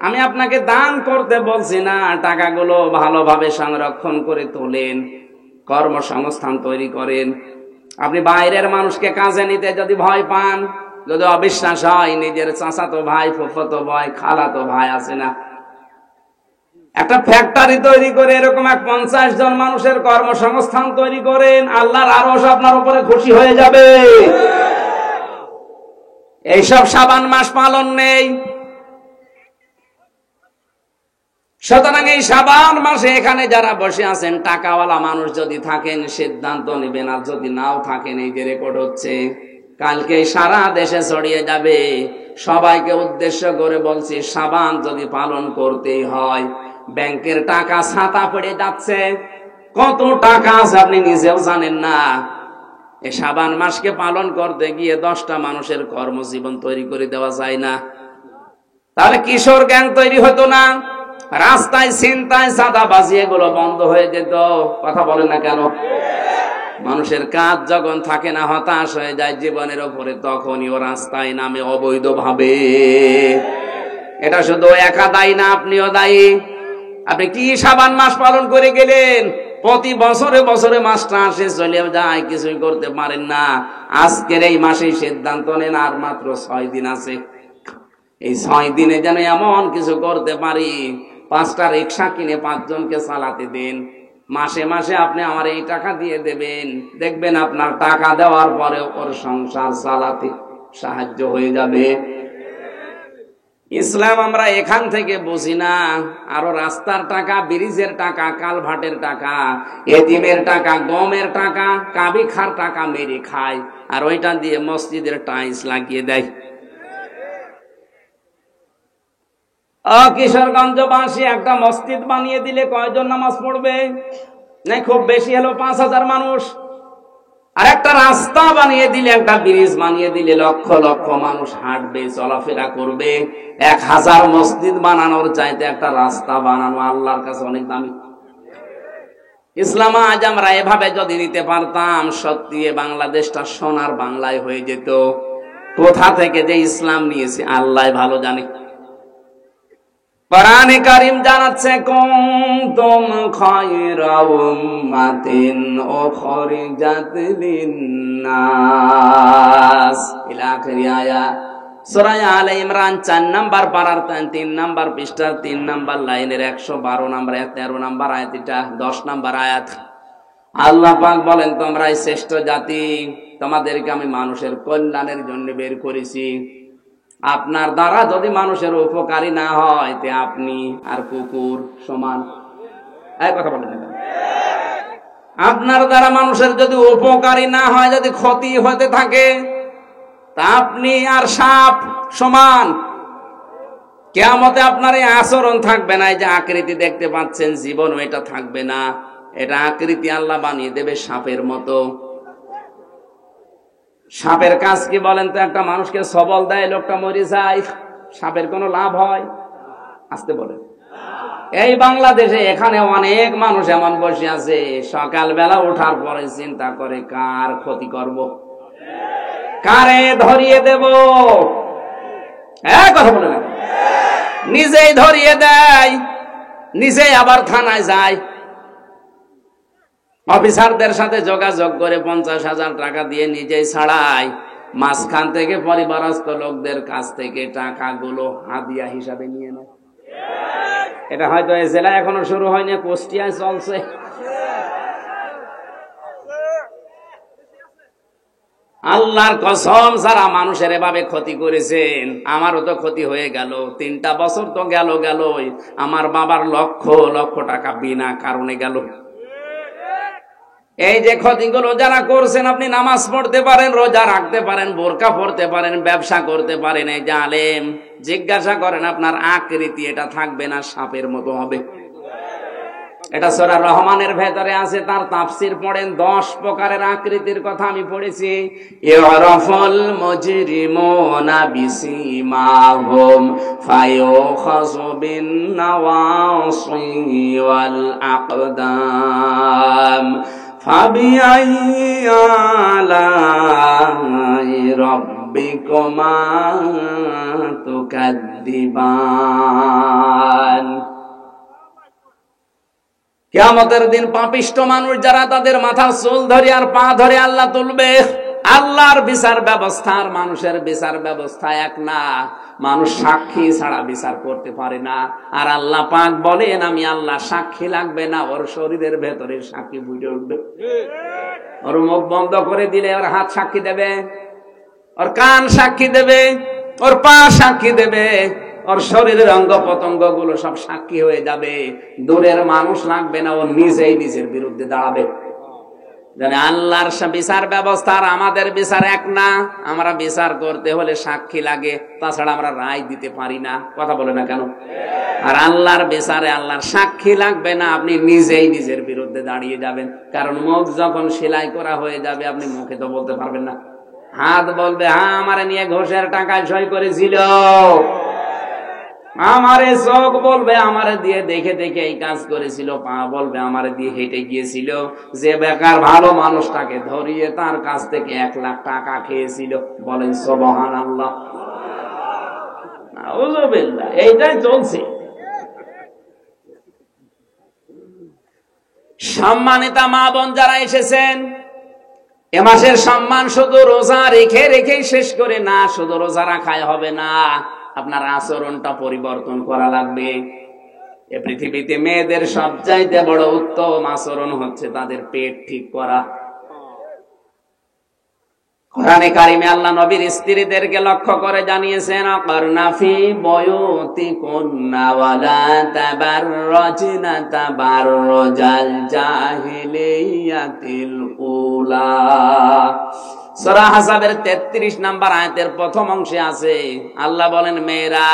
আমি আপনাকে দান করতে বলছি না, টাকাগুলো ভালোভাবে সংরক্ষণ করে তোলেন, কর্মসংস্থান তৈরি করেন। আপনি বাইরের মানুষকে কাজে নিতে যদি ভয় পান, যদি অবিশ্বাস হয়, নিজের চাচাতো ভাই, ফুফাতো ভাই, খালাতো ভাই আছে না, একটা ফ্যাক্টরি তৈরি করে এরকম 50 জন মানুষের কর্মসংস্থান তৈরি করেন, আল্লাহর আরশ আপনার উপরে খুশি হয়ে যাবে। এইসব শাবান মাস পালন নেই। সুতরাং এই শাবান মাসে এখানে যারা বসে আছেন, টাকাওয়ালা মানুষ যদি থাকেন সিদ্ধান্ত নেবেন, আর যদি নাও থাকেন, এই যে রেকর্ড হচ্ছে, কালকে সারা দেশে ছড়িয়ে যাবে। সবাইকে উদ্দেশ্য করে বলছি, শাবান যদি পালন করতেই হয়, ব্যাংকের টাকা ছাতা পড়ে যাচ্ছে, কত টাকা আছে আপনি নিজেও জানেন না। এই শাবান মাসকে পালন করতে গিয়ে 10টা মানুষের কর্মজীবন তৈরি করে দেওয়া যায় না? তাহলে কিশোর গ্যাং তৈরি হতো না? রাস্তায় ছিনতাই, চাঁদাবাজি এগুলো বন্ধ হয়ে যেত? কথা বলেন না কেন? মানুষের কাজ যখন থাকে না, হতাশ হয়ে যায় জীবনের উপরে, তখনই ও রাস্তায় নামে অবৈধভাবে। এটা শুধু একা দায়ী না, আপনিও দায়ী। আপনি কি শাবান মাস পালন করে গেলেন? প্রতি বছরে বছরে মাসটা আসে চলে যায়, কিছুই করতে পারেন না। আজকের এই মাসেই সিদ্ধান্ত নেন, আর মাত্র 6 দিন আছে। এই 6 দিনে যেন এমন কিছু করতে পারি, 5টা রিক্সা কিনে 5 জনকে চালাতে দিন। মাসে মাসে আপনি আমার এই টাকা দিয়ে দেবেন, দেখবেন আপনার টাকা দেওয়ার পরে ওর সংসার চালাতে সাহায্য হয়ে যাবে। ইসলাম আমরা এখান থেকে বুঝি না, আরো রাস্তার টাকা, ব্রিজের টাকা, কালভার্টের টাকা, এতিমের টাকা, গমের টাকা, কাবিখার টাকা মেরে খায়, আর ওইটা দিয়ে মসজিদের টাইলস লাগিয়ে দেয়। কিশোরগঞ্জবাসী একটা মসজিদ বানিয়ে দিলে কয়জন নামাজ পড়বে? না খুব বেশি হলো 5000 মানুষ। আর একটা রাস্তা বানিয়ে দিলে, একটা ব্রিজ বানিয়ে দিলে লক্ষ লক্ষ মানুষ হাঁটবে, চলাফেরা করবে। 1000 মসজিদ বানানোর চাইতে একটা রাস্তা বানানো আল্লাহর কাছে অনেক দামি। ইসলাম আজ আমরা এভাবে যদি নিতে পারতাম, সত্যি বাংলাদেশটা সোনার বাংলায় হয়ে যেত। কোথা থেকে যে ইসলাম নিয়েছে আল্লাহ ভালো জানে। কোরআনে কারীম জানাচ্ছে, কুনতুম খায়রা উম্মাতিন উখরিজাত লিন-নাস ইলা আখির আয়াত। সূরা আলে ইমরান 4 নাম্বার পারার 3 নাম্বার পৃষ্ঠার 3 নাম্বার লাইনের 112 নাম্বার 13 নাম্বার আয়াত, এটা 10 নাম্বার আয়াত। আল্লাহ পাক বলেন, তোমরাই শ্রেষ্ঠ জাতি, তোমাদেরকে আমি মানুষের কল্যাণের জন্য বের করেছি। আপনার দ্বারা যদি মানুষের উপকারী না হয়, তে আপনি আর কুকুর সমান। এই কথা বলেন না। আপনার দ্বারা মানুষের যদি উপকারী না হয়, যদি ক্ষতি হতে থাকে, তা আপনি আর সাপ সমান। কিয়ামতে আপনার এই আচরণ থাকবে না। এই যে আকৃতি দেখতে পাচ্ছেন, জীবন এটা থাকবে না। এটা আকৃতি আল্লাহ বানিয়ে দেবে সাপের মতো। সাপের কাজ কি বলেন তো? একটা মানুষকে সবল দেয়, লোকটা মরে যায়, সাপের কোনো লাভ হয়? আসতে বলেন। এই বাংলাদেশে এখানে অনেক মানুষ এমন বসে আছে, সকালবেলা ওঠার পরে চিন্তা করে কার ক্ষতি করব, কারে ধরিয়ে দেব। কথা বলে না, নিজেই ধরিয়ে দেয়, নিজেই আবার থানায় যায়, অফিসারদের সাথে যোগাযোগ করে 50,000 টাকা দিয়ে নিজেই ছাড়ায়। মাঝখান থেকে পরিবারস্থ লোকদের কাছ থেকে টাকাগুলো হাদিয়া হিসাবে নিয়ে নেয়। এটা হয়তো এই জেলায় এখনো শুরু হয়নি, কুষ্টিয়ায় চলছে। আল্লাহর কসম, যারা মানুষের এভাবে ক্ষতি করেছেন, আমারও তো ক্ষতি হয়ে গেল। 3টা বছর তো গেলই, আমার বাবার লক্ষ লক্ষ টাকা বিনা কারণে গেল। এই যে ক্ষতিগুলো যারা করছেন, আপনি নামাজ পড়তে পারেন, রোজা রাখতে পারেন, বোরকা পড়তে পারেন, ব্যবসা করতে পারেন, এই যে আলেম, জিজ্ঞাসা করেন আপনার আকৃতি এটা থাকবে না সাপের মতো হবে। এটা সূরা রহমানের ভেতরে আছে, তার তাফসীর পড়েন। 10 প্রকারের আকৃতির কথা আমি পড়েছি। ইউরাফুল মুজরিমুনা বিসিমাহুম ফায়ুখাযু বিন নাওয়াসি ওয়াল আকদাম ফাবিআইয়ি আলাই রাব্বিকুমা তুকাদ্দিবান। কিয়ামতের দিন পাপিষ্ঠ মানুষ যারা, তাদের মাথার চুল ধরে আর পা ধরে আল্লাহ তুলবে। আল্লাহর বিচার ব্যবস্থা আর মানুষের বিচার ব্যবস্থা এক না। মানুষ সাক্ষী ছাড়া বিচার করতে পারে না, আর আল্লাহ পাক বলেন আমি আল্লাহ সাক্ষী লাগবে না, ওর শরীরের ভেতরে সাক্ষী বুঝে উঠবে। ওর মুখ বন্ধ করে দিলে ওর হাত সাক্ষী দেবে, ওর কান সাক্ষী দেবে, ওর পা সাক্ষী দেবে, ওর শরীরের অঙ্গ প্রত্যঙ্গ গুলো সব সাক্ষী হয়ে যাবে। দূরের মানুষ লাগবে না, ও নিজেই নিজের বিরুদ্ধে দাঁড়াবে। আল্লাহর বিচার ব্যবস্থা আর আমাদের বিচার এক না। আমরা বিচার করতে হলে সাক্ষী লাগে, তাছাড়া আমরা রায় দিতে পারি না। কথা বলে না কেন? আর আল্লাহর বিচারে আল্লাহর সাক্ষী লাগবে না, আপনি নিজেই নিজের বিরুদ্ধে দাঁড়িয়ে যাবেন। কারণ মুখ যখন সেলাই করা হয়ে যাবে, আপনি মুখে তো বলতে পারবেন না। হাত বলবে হ্যাঁ আমারে নিয়ে ঘোষের টাকায় সই করেছিল, আমারে চোখ বলবে আমারে দিয়ে দেখে দেখে এই কাজ করেছিল, পা বলবে আমারে দিয়ে হেঁটে গিয়েছিল, যে বেকার ভালো মানুষটাকে ধরিয়ে তার কাছ থেকে 1 লাখ টাকা খেয়েছিল। বলেন সুবহানাল্লাহ। নাউযুবিল্লাহ। এইটাই চলছে। সম্মানিতা মা বোন যারা এসেছেন, এ মাসের সম্মান শুধু রোজা রেখে রেখেই শেষ করে না, শুধু রোজা রাখায় হবে না, আপনার আচরণটা পরিবর্তন করা লাগবে। এ পৃথিবীতে মেয়েদের সবচাইতে বড় উত্তম আচরণ হচ্ছে তাদের পেট ঠিক করা। কোরআনে কারিমে আল্লাহ নবীর স্ত্রীদেরকে লক্ষ্য করে জানিয়েছেন, আকারনা ফি বুয়ুতিকুন্না ওয়ালা তাবাররাজনা তাবাররুজাল জাহিলিয়াতিল উলা। সূরা হাসাবের 33 নম্বর আয়াতের প্রথম অংশে আছে, আল্লাহ বলেন মেয়েরা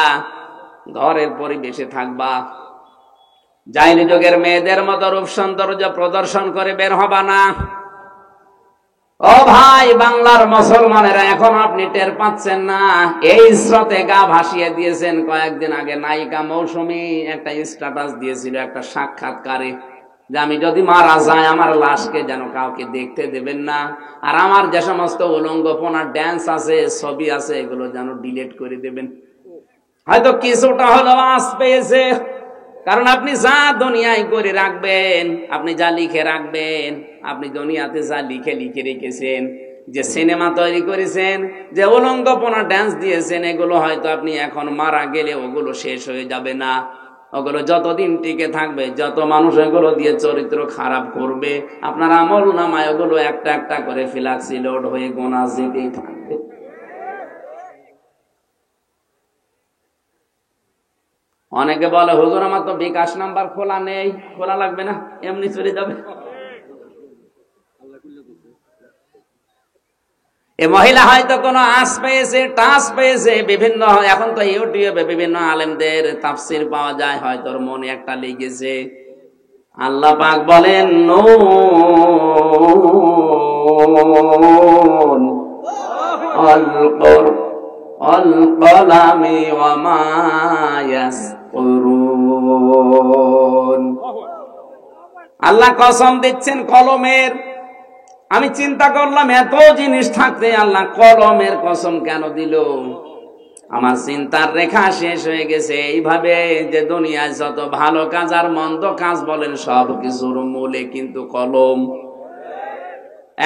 ঘরের পরিবেশে থাকবা, জাহিলি যুগের মেয়েদের মতো রূপ সৌন্দর্য প্রদর্শন করে বের হবা না। ও ভাই বাংলার মুসলমানেরা, এখন আপনি টের পাচ্ছেন না, এই স্রোতে গা ভাসিয়ে দিয়েছেন। কয়েকদিন আগে নায়িকা মৌসুমী একটা স্ট্যাটাস দিয়েছিল একটা সাক্ষাৎকারে, যে আমি যদি মারা যায় আমার লাশকে যেন কাউকে দেখতে দেবেন না, আর আমার যে সমস্ত উলঙ্গপনা ড্যান্স আছে, ছবি আছে, এগুলো যেন ডিলিট করে দেবেন। হয়তো কিছুটা হলেও আঁচ পেয়েছে, কারণ আপনি যা দুনিয়ায় করে রাখবেন, আপনি যা লিখে রাখবেন, আপনি দুনিয়াতে যা লিখে লিখে রেখেছেন, যে সিনেমা তৈরি করেছেন, যে উলঙ্গপনা ড্যান্স দিয়েছেন, এগুলো হয়তো আপনি এখন মারা গেলে ওগুলো শেষ হয়ে যাবে না। ওগুলো যতদিন টিকে থাকবে, যত মানুষ এগুলো দিয়ে চরিত্র খারাপ করবে, আপনার আমল নামায় ওগুলো একটা একটা করে ফ্ল্যাক্সি লোড হয়ে গোনা যেতেই থাকবে। অনেকে বলে হুজুর আমার তো বিকাশ নাম্বার খোলা নেই। খোলা লাগবে না, এমনি চলে যাবে। এ মহিলা হয়তো কোনো আঁচ পেয়েছে, টাচ পেয়েছে, বিভিন্ন, এখন তো ইউটিউবে বিভিন্ন আলেমদের তাফসির পাওয়া যায়, হয়তো ওর মনে একটা লেগেছে। আল্লাহ পাক বলেন নুন আল কলামি ওয়া মা ইয়াসতুরুন। আল্লাহ কসম দিচ্ছেন কলমের। আমি চিন্তা করলাম এত জিনিস থাকতে আল্লাহ কলমের কসম কেন দিল? আমার চিন্তার রেখা শেষ হয়ে গেছে এইভাবে, যে দুনিয়ায় যত ভালো কাজ আর মন্দ কাজ বলেন সব কিছুর মূলে কিন্তু কলম।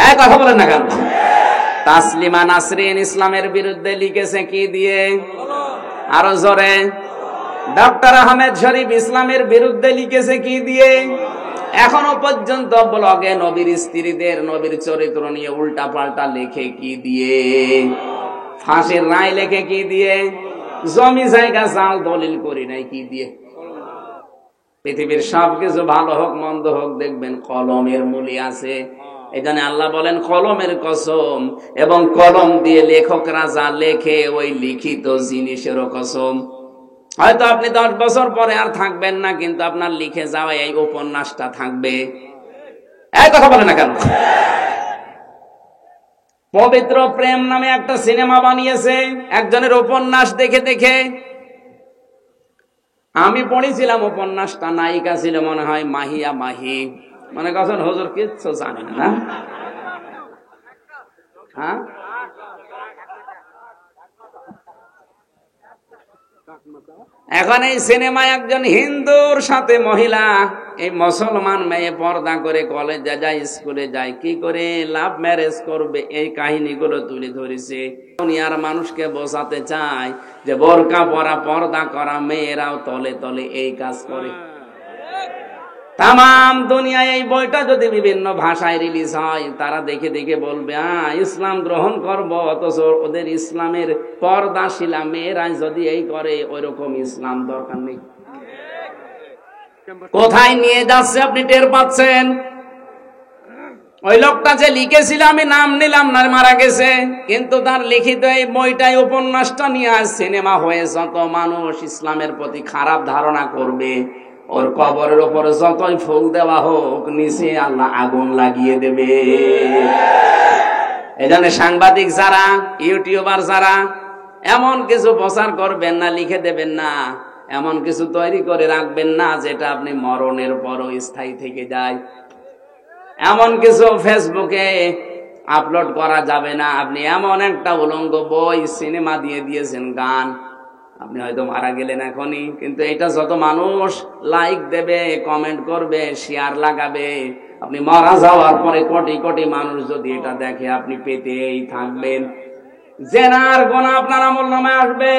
এক কথা বলেন না কেন? তাসলিমা নাসরিন ইসলামের বিরুদ্ধে লিখেছে কি দিয়ে? আরো জোরে। ডক্টর আহমেদ শরীফ ইসলামের বিরুদ্ধে লিখেছে কি দিয়ে? এখনো পর্যন্ত ব্লগে নবীর স্ত্রীদের, নবীর চরিত্র নিয়ে উল্টা পাল্টা লেখে কি দিয়ে? ফাঁসির রায় লেখে কি দিয়ে? জমি জায়গা জাল দলিল করি নাই কি দিয়ে? পৃথিবীর সবকিছু ভালো হোক মন্দ হোক দেখবেন কলমের মূলে আছে। এই জন্য আল্লাহ বলেন কলমের কসম, এবং কলম দিয়ে লেখকরা যা লেখে ওই লিখিত জিনিসেরও কসম। হয়তো আপনি 10 বছর পরে আর থাকবেন না, কিন্তু আপনার লিখে যাওয়া এই উপন্যাসটা থাকবে। এই কথা বলে না কেন? পবিত্র প্রেম নামে একটা সিনেমা বানিয়েছে একজনের উপন্যাস দেখে দেখে। আমি পড়েছিলাম উপন্যাসটা, নায়িকা ছিল মনে হয় মাহিয়া মাহি। মনে করছেন হুজুর কিচ্ছু জানেন না? হ্যাঁ, এখন এই সিনেমায় একজন হিন্দুর সাথে মহিলা, এই মুসলমান মেয়ে পর্দা করে কলেজে যায়, স্কুলে যায়, কি করে লাভ ম্যারেজ করবে, এই কাহিনীগুলো তুলে ধরেছে। দুনিয়ার মানুষকে বোঝাতে চায় যে বোরকা পরা, পর্দা করা মেয়েরাও তলে তলে এই কাজ করে। তাম দুনিয়ায় এই বইটা যদি বিভিন্ন ভাষায় রিলিজ হয়, তারা দেখে দেখে বলবে ইসলাম গ্রহণ করব, অথচ ওদের ইসলামের পর্দাশীলা মেয়েরা যদি এই করে, ওইরকম ইসলাম দরকার নেই। কোথায় নিয়ে যাচ্ছে আপনি টের পাচ্ছেন? ওই লোকটা যে লিখেছিল, আমি নাম নিলাম না, মারা গেছে, কিন্তু তার লিখিত এই বইটাই, উপন্যাসটা নিয়ে আজ সিনেমা হয়ে যত মানুষ ইসলামের প্রতি খারাপ ধারণা করবে, ওর কবরের উপরে যতই ফুল দেওয়া হোক, নিচে আল্লাহ আগুন লাগিয়ে দেবে। এজন্য সাংবাদিক যারা, ইউটিউবার যারা, এমন কিছু প্রচার করবেন না, লিখে দেবেন না, এমন কিছু তৈরি করে রাখবেন না যেটা আপনি মরণের পরও স্থায়ী থেকে যায়। এমন কিছু ফেসবুকে আপলোড করা যাবে না। আপনি এমন একটা উলঙ্গ বই, সিনেমা দিয়ে দিয়েছেন, গান, আপনি হয়তো মারা গেলেন এখনই, কিন্তু এটা যত মানুষ লাইক দেবে, কমেন্ট করবে, শেয়ার লাগাবে, আপনি মারা যাওয়ার পরে কোটি কোটি মানুষ যদি এটা দেখে, আপনি পেতেই থাকবেন। জেনার গোনা আপনার আমলনামায় আসবে।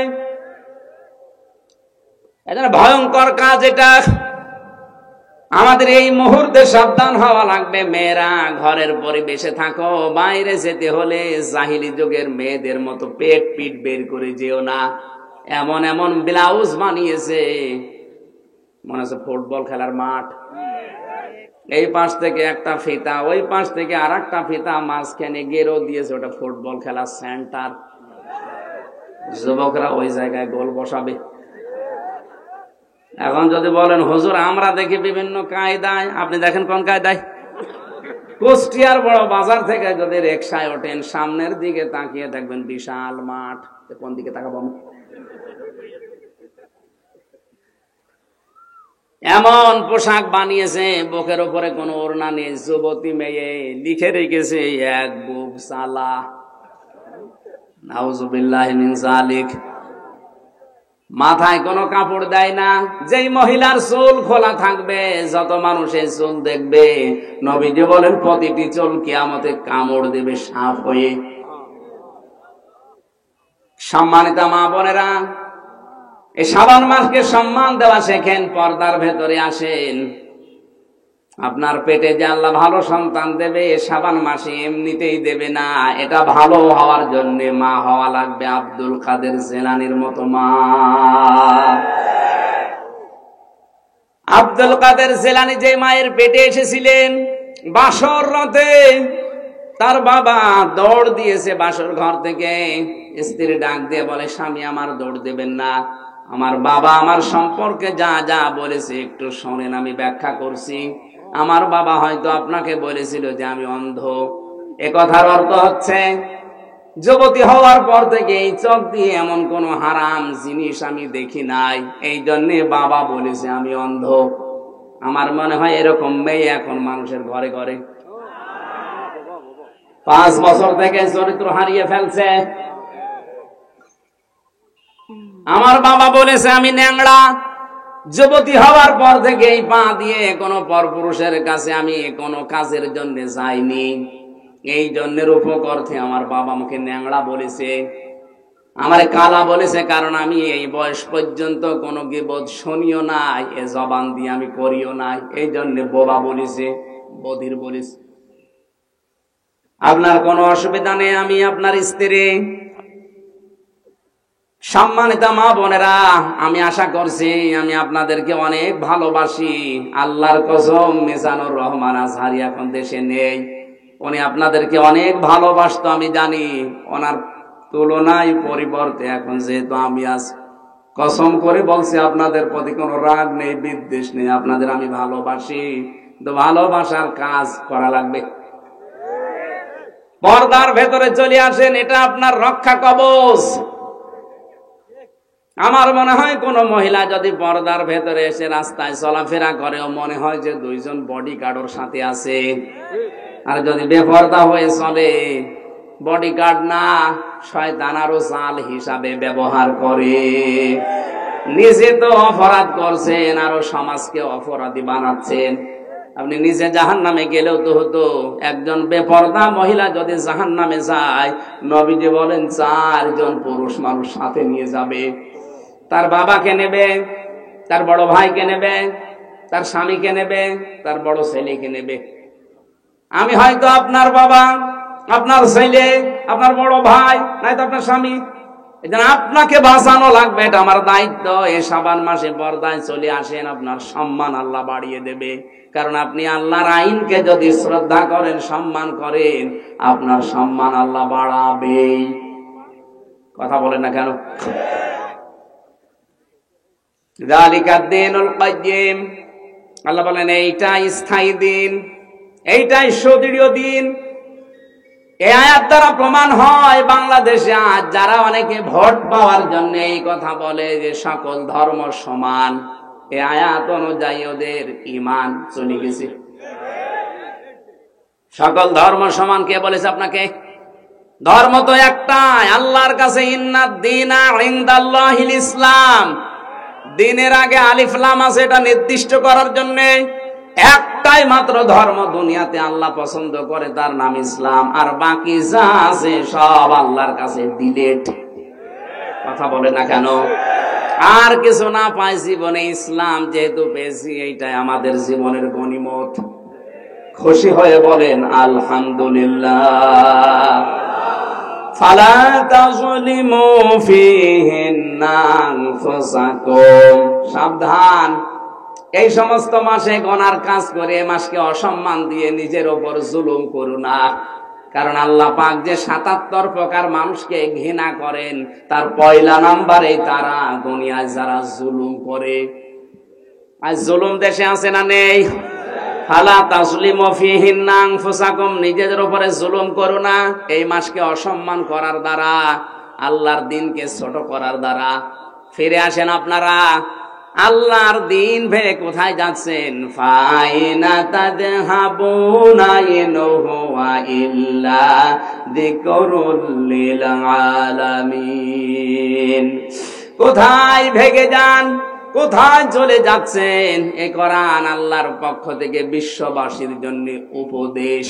এটা ভয়ঙ্কর কাজ। এটা আমাদের এই মুহূর্তে সাবধান হওয়া লাগবে। মেয়েরা ঘরের পরিবেশে থাকো, বাইরে যেতে হলে জাহিলি যুগের মেয়েদের মতো পেট পিট বের করে যেও না। এমন এমন ব্লাউজ বানিয়েছে, মনে হচ্ছে ফুটবল খেলার মাঠ। এই পাশ থেকে একটা ফিতা, ওই পাশ থেকে আর একটা ফিতা, মাঝখানে গেরো দিয়েছে, ওটা ফুটবল খেলার সেন্টার। যুবকরা ওই জায়গায় গোল বসাবে। এখন যদি বলেন হুজুর আমরা দেখি বিভিন্ন কায়দায়, আপনি দেখেন কোন কায়দায়? কুষ্টিয়ার বড় বাজার থেকে যদি রিকশায় ওঠেন, সামনের দিকে তাকিয়ে দেখবেন বিশাল মাঠ। কোন দিকে তাকাবো? এমন পোশাক বানিয়েছে, বুকের উপরে কোনো ওড়না নেই, যুবতী মেয়ে, লিখে রেখেছে এক বুক সালা। নাউজুবিল্লাহি মিন যালিক। মাথায় কোনো কাপড় দেয় না। যেই মহিলার চুল খোলা থাকবে, যত মানুষের চুল দেখবে, নবীজি বলেন প্রতিটি চুল কিয়ামতে কামড় দেবে সাপ হয়ে। সম্মানিত মা বোনেরা, এই শাবান মাসকে সম্মান দেওয়া শেখেন, পর্দার ভেতরে আসেন। আপনার পেটে যে আল্লাহ ভালো সন্তান দেবে, শাবান মাসে এমনিতেই দেবে না, এটা ভালো হওয়ার জন্য মা হওয়া লাগবে আব্দুল কাদের জিলানীর মতো মা। আব্দুল কাদের জিলানী যে মায়ের পেটে এসেছিলেন, বাসর রাতে তার বাবা দৌড় দিয়েছে বাসর ঘর থেকে। স্ত্রী ডাক দিয়ে বলে, স্বামী আমার দৌড় দেবেন না, আমার বাবা আমার সম্পর্কে যা যা বলেছে একটু শোনেন, আমি ব্যাখ্যা করছি। আমার বাবা হয়তো আপনাকে বলেছিল যে আমি অন্ধ। এ কথার অর্থ হচ্ছে, যুবতী হওয়ার পর থেকে এই চোখ দিয়ে এমন কোন হারাম জিনিস আমি দেখি নাই, এই জন্যে বাবা বলেছে আমি অন্ধ। আমার মনে হয় এরকম মেয়ে এখন মানুষের ঘরে ঘরে। 5 বছর থেকে চরিত্র হারিয়ে ফেলছে। আমার বাবা বলেছে আমি ন্যাংড়া। যুবতী হওয়ার পর থেকে এই পা দিয়ে কোনো পরপুরুষের কাছে আমি কোনো কাজের জন্য যাইনি। এই জন্যের উপকর্থে আমার বাবা আমাকে ন্যাংড়া বলেছে, আমার কালা বলেছে, কারণ আমি এই বয়স পর্যন্ত কোনো গীবত শুনিও নাই, এ জবান দিয়ে আমি করিও নাই। এই জন্য বোবা বলেছে, বধির বলেছে। আপনার কোনো অসুবিধা নেই, আমি আপনার স্ত্রী। সম্মানিত মা বোনেরা, আমি আশা করছি আমি আপনাদেরকে অনেক ভালোবাসি। আল্লাহর কসম, মিজানুর রহমান আজহারি এখন দেশে নেই, উনি আপনাদেরকে অনেক ভালোবাসতো আমি জানি। ওনার তুলনায় পরিবর্তে এখন যেহেতু আমি আছি, কসম করে বলছি আপনাদের প্রতি কোনো রাগ নেই, বিদ্বেষ নেই, আপনাদের আমি ভালোবাসি। তো ভালোবাসার কাজ করা লাগবে। পর্দার ভেতরে চলে আসেন, এটা আপনার রক্ষা কবচ। আমার মনে হয় কোন মহিলা যদি পর্দার ভেতরে এসে রাস্তায় চলাফেরা করে, মনে হয় যে দুইজন বডিগার্ডের সাথে আছে। আর যদি বেপর্দা হয়ে চলে, বডিগার্ড না, শয়তান আরো জাল হিসাবে ব্যবহার করে। নিজে তো অপরাধ করছেন, আরো সমাজকে অপরাধী বানাচ্ছেন। আপনি নিজে জাহান্নামে গেলেও তো হতো। একজন বেপর্দা মহিলা যদি জাহান্নামে যায়, নবীজি বলেন 4 জন পুরুষ মানুষ সাথে নিয়ে যাবে। তার বাবাকে নেবে, তার বড় ভাইকে নেবে, তার স্বামীকে নেবে, তার বড় ছেলেকে নেবে। আমি হয়তো আপনার বাবা, আপনার ছেলে, আপনার বড় ভাই, নয়তো আপনার স্বামী। এজন্য আপনাকে বাঁচানো লাগবে, এটা আমার দায়িত্ব। এই শাবান মাসে পর্দায় চলে আসেন, আপনার সম্মান আল্লাহ বাড়িয়ে দেবে। কারণ আপনি আল্লাহর আইনকে যদি শ্রদ্ধা করেন, সম্মান করেন, আপনার সম্মান আল্লাহ বাড়াবেই। কথা বলেন না কেন? যালিকাদ দীনুল কাইয়্যিম, আল্লাহ বলেন এইটাই স্থায়ী দিন, এইটাই সুদৃঢ় দিন। এই আয়াত দ্বারা প্রমাণ হয়, বাংলাদেশে আজ যারা অনেকে ভোট পাওয়ার জন্য এই কথা বলে যে সকল ধর্ম সমান, এই আয়াত অনুযায়ী ওদের ঈমান চলে গেছে। সকল ধর্ম সমান কে বলেছে আপনাকে? ধর্ম তো একটাই, আল্লাহর কাছে ইন্নাদ দীনা ইনদাল্লাহিল ইসলাম। দিনের আগে আলিফ লাম আছে, এটা নির্দিষ্ট করার জন্য। একটাই মাত্র ধর্ম দুনিয়াতে আল্লাহ পছন্দ করে, তার নাম ইসলাম। আর বাকি যা আছে সব আল্লাহর কাছে ডিলেট। কথা বলে না কেন? আর কিছু না পাই জীবনে, ইসলাম যেহেতু পেয়েছি, এইটাই আমাদের জীবনের গনিমত। খুশি হয়ে বলেন আলহামদুলিল্লাহ। ফালা তাযলিমু ফীহিন্না আনফুসাকুম, সাবধান, এই সমস্ত মাসে গোনার কাজ করে মাসকে অসম্মান দিয়ে নিজের ওপর জুলুম করো না। কারণ আল্লাহ পাক যে ৭৭ প্রকার মানুষকে ঘৃণা করেন, তার পয়লা নাম্বারে তারা দুনিয়ায় যারা জুলুম করে। আজ জুলুম দেশে আছে না নেই? ফালা তাযলিমু ফীহিন্না আনফুসাকুম, নিজেদের উপরে জুলুম করো না। এই মাসকে অসম্মান করার দ্বারা, আল্লাহর দিনকে ছোট করার দ্বারা। ফিরে আসেন আপনারা, আল্লাহর দিন ভেবে কোথায় যাচ্ছেন? ফাইনা তাযহাবুনা ইন হুয়া ইল্লা যিকরুল লিল আলামিন। কোথায় ভেগে যান, কোথায় চলে যাচ্ছেন? এই কোরআন আল্লাহর পক্ষ থেকে বিশ্ববাসীর জন্য উপদেশ।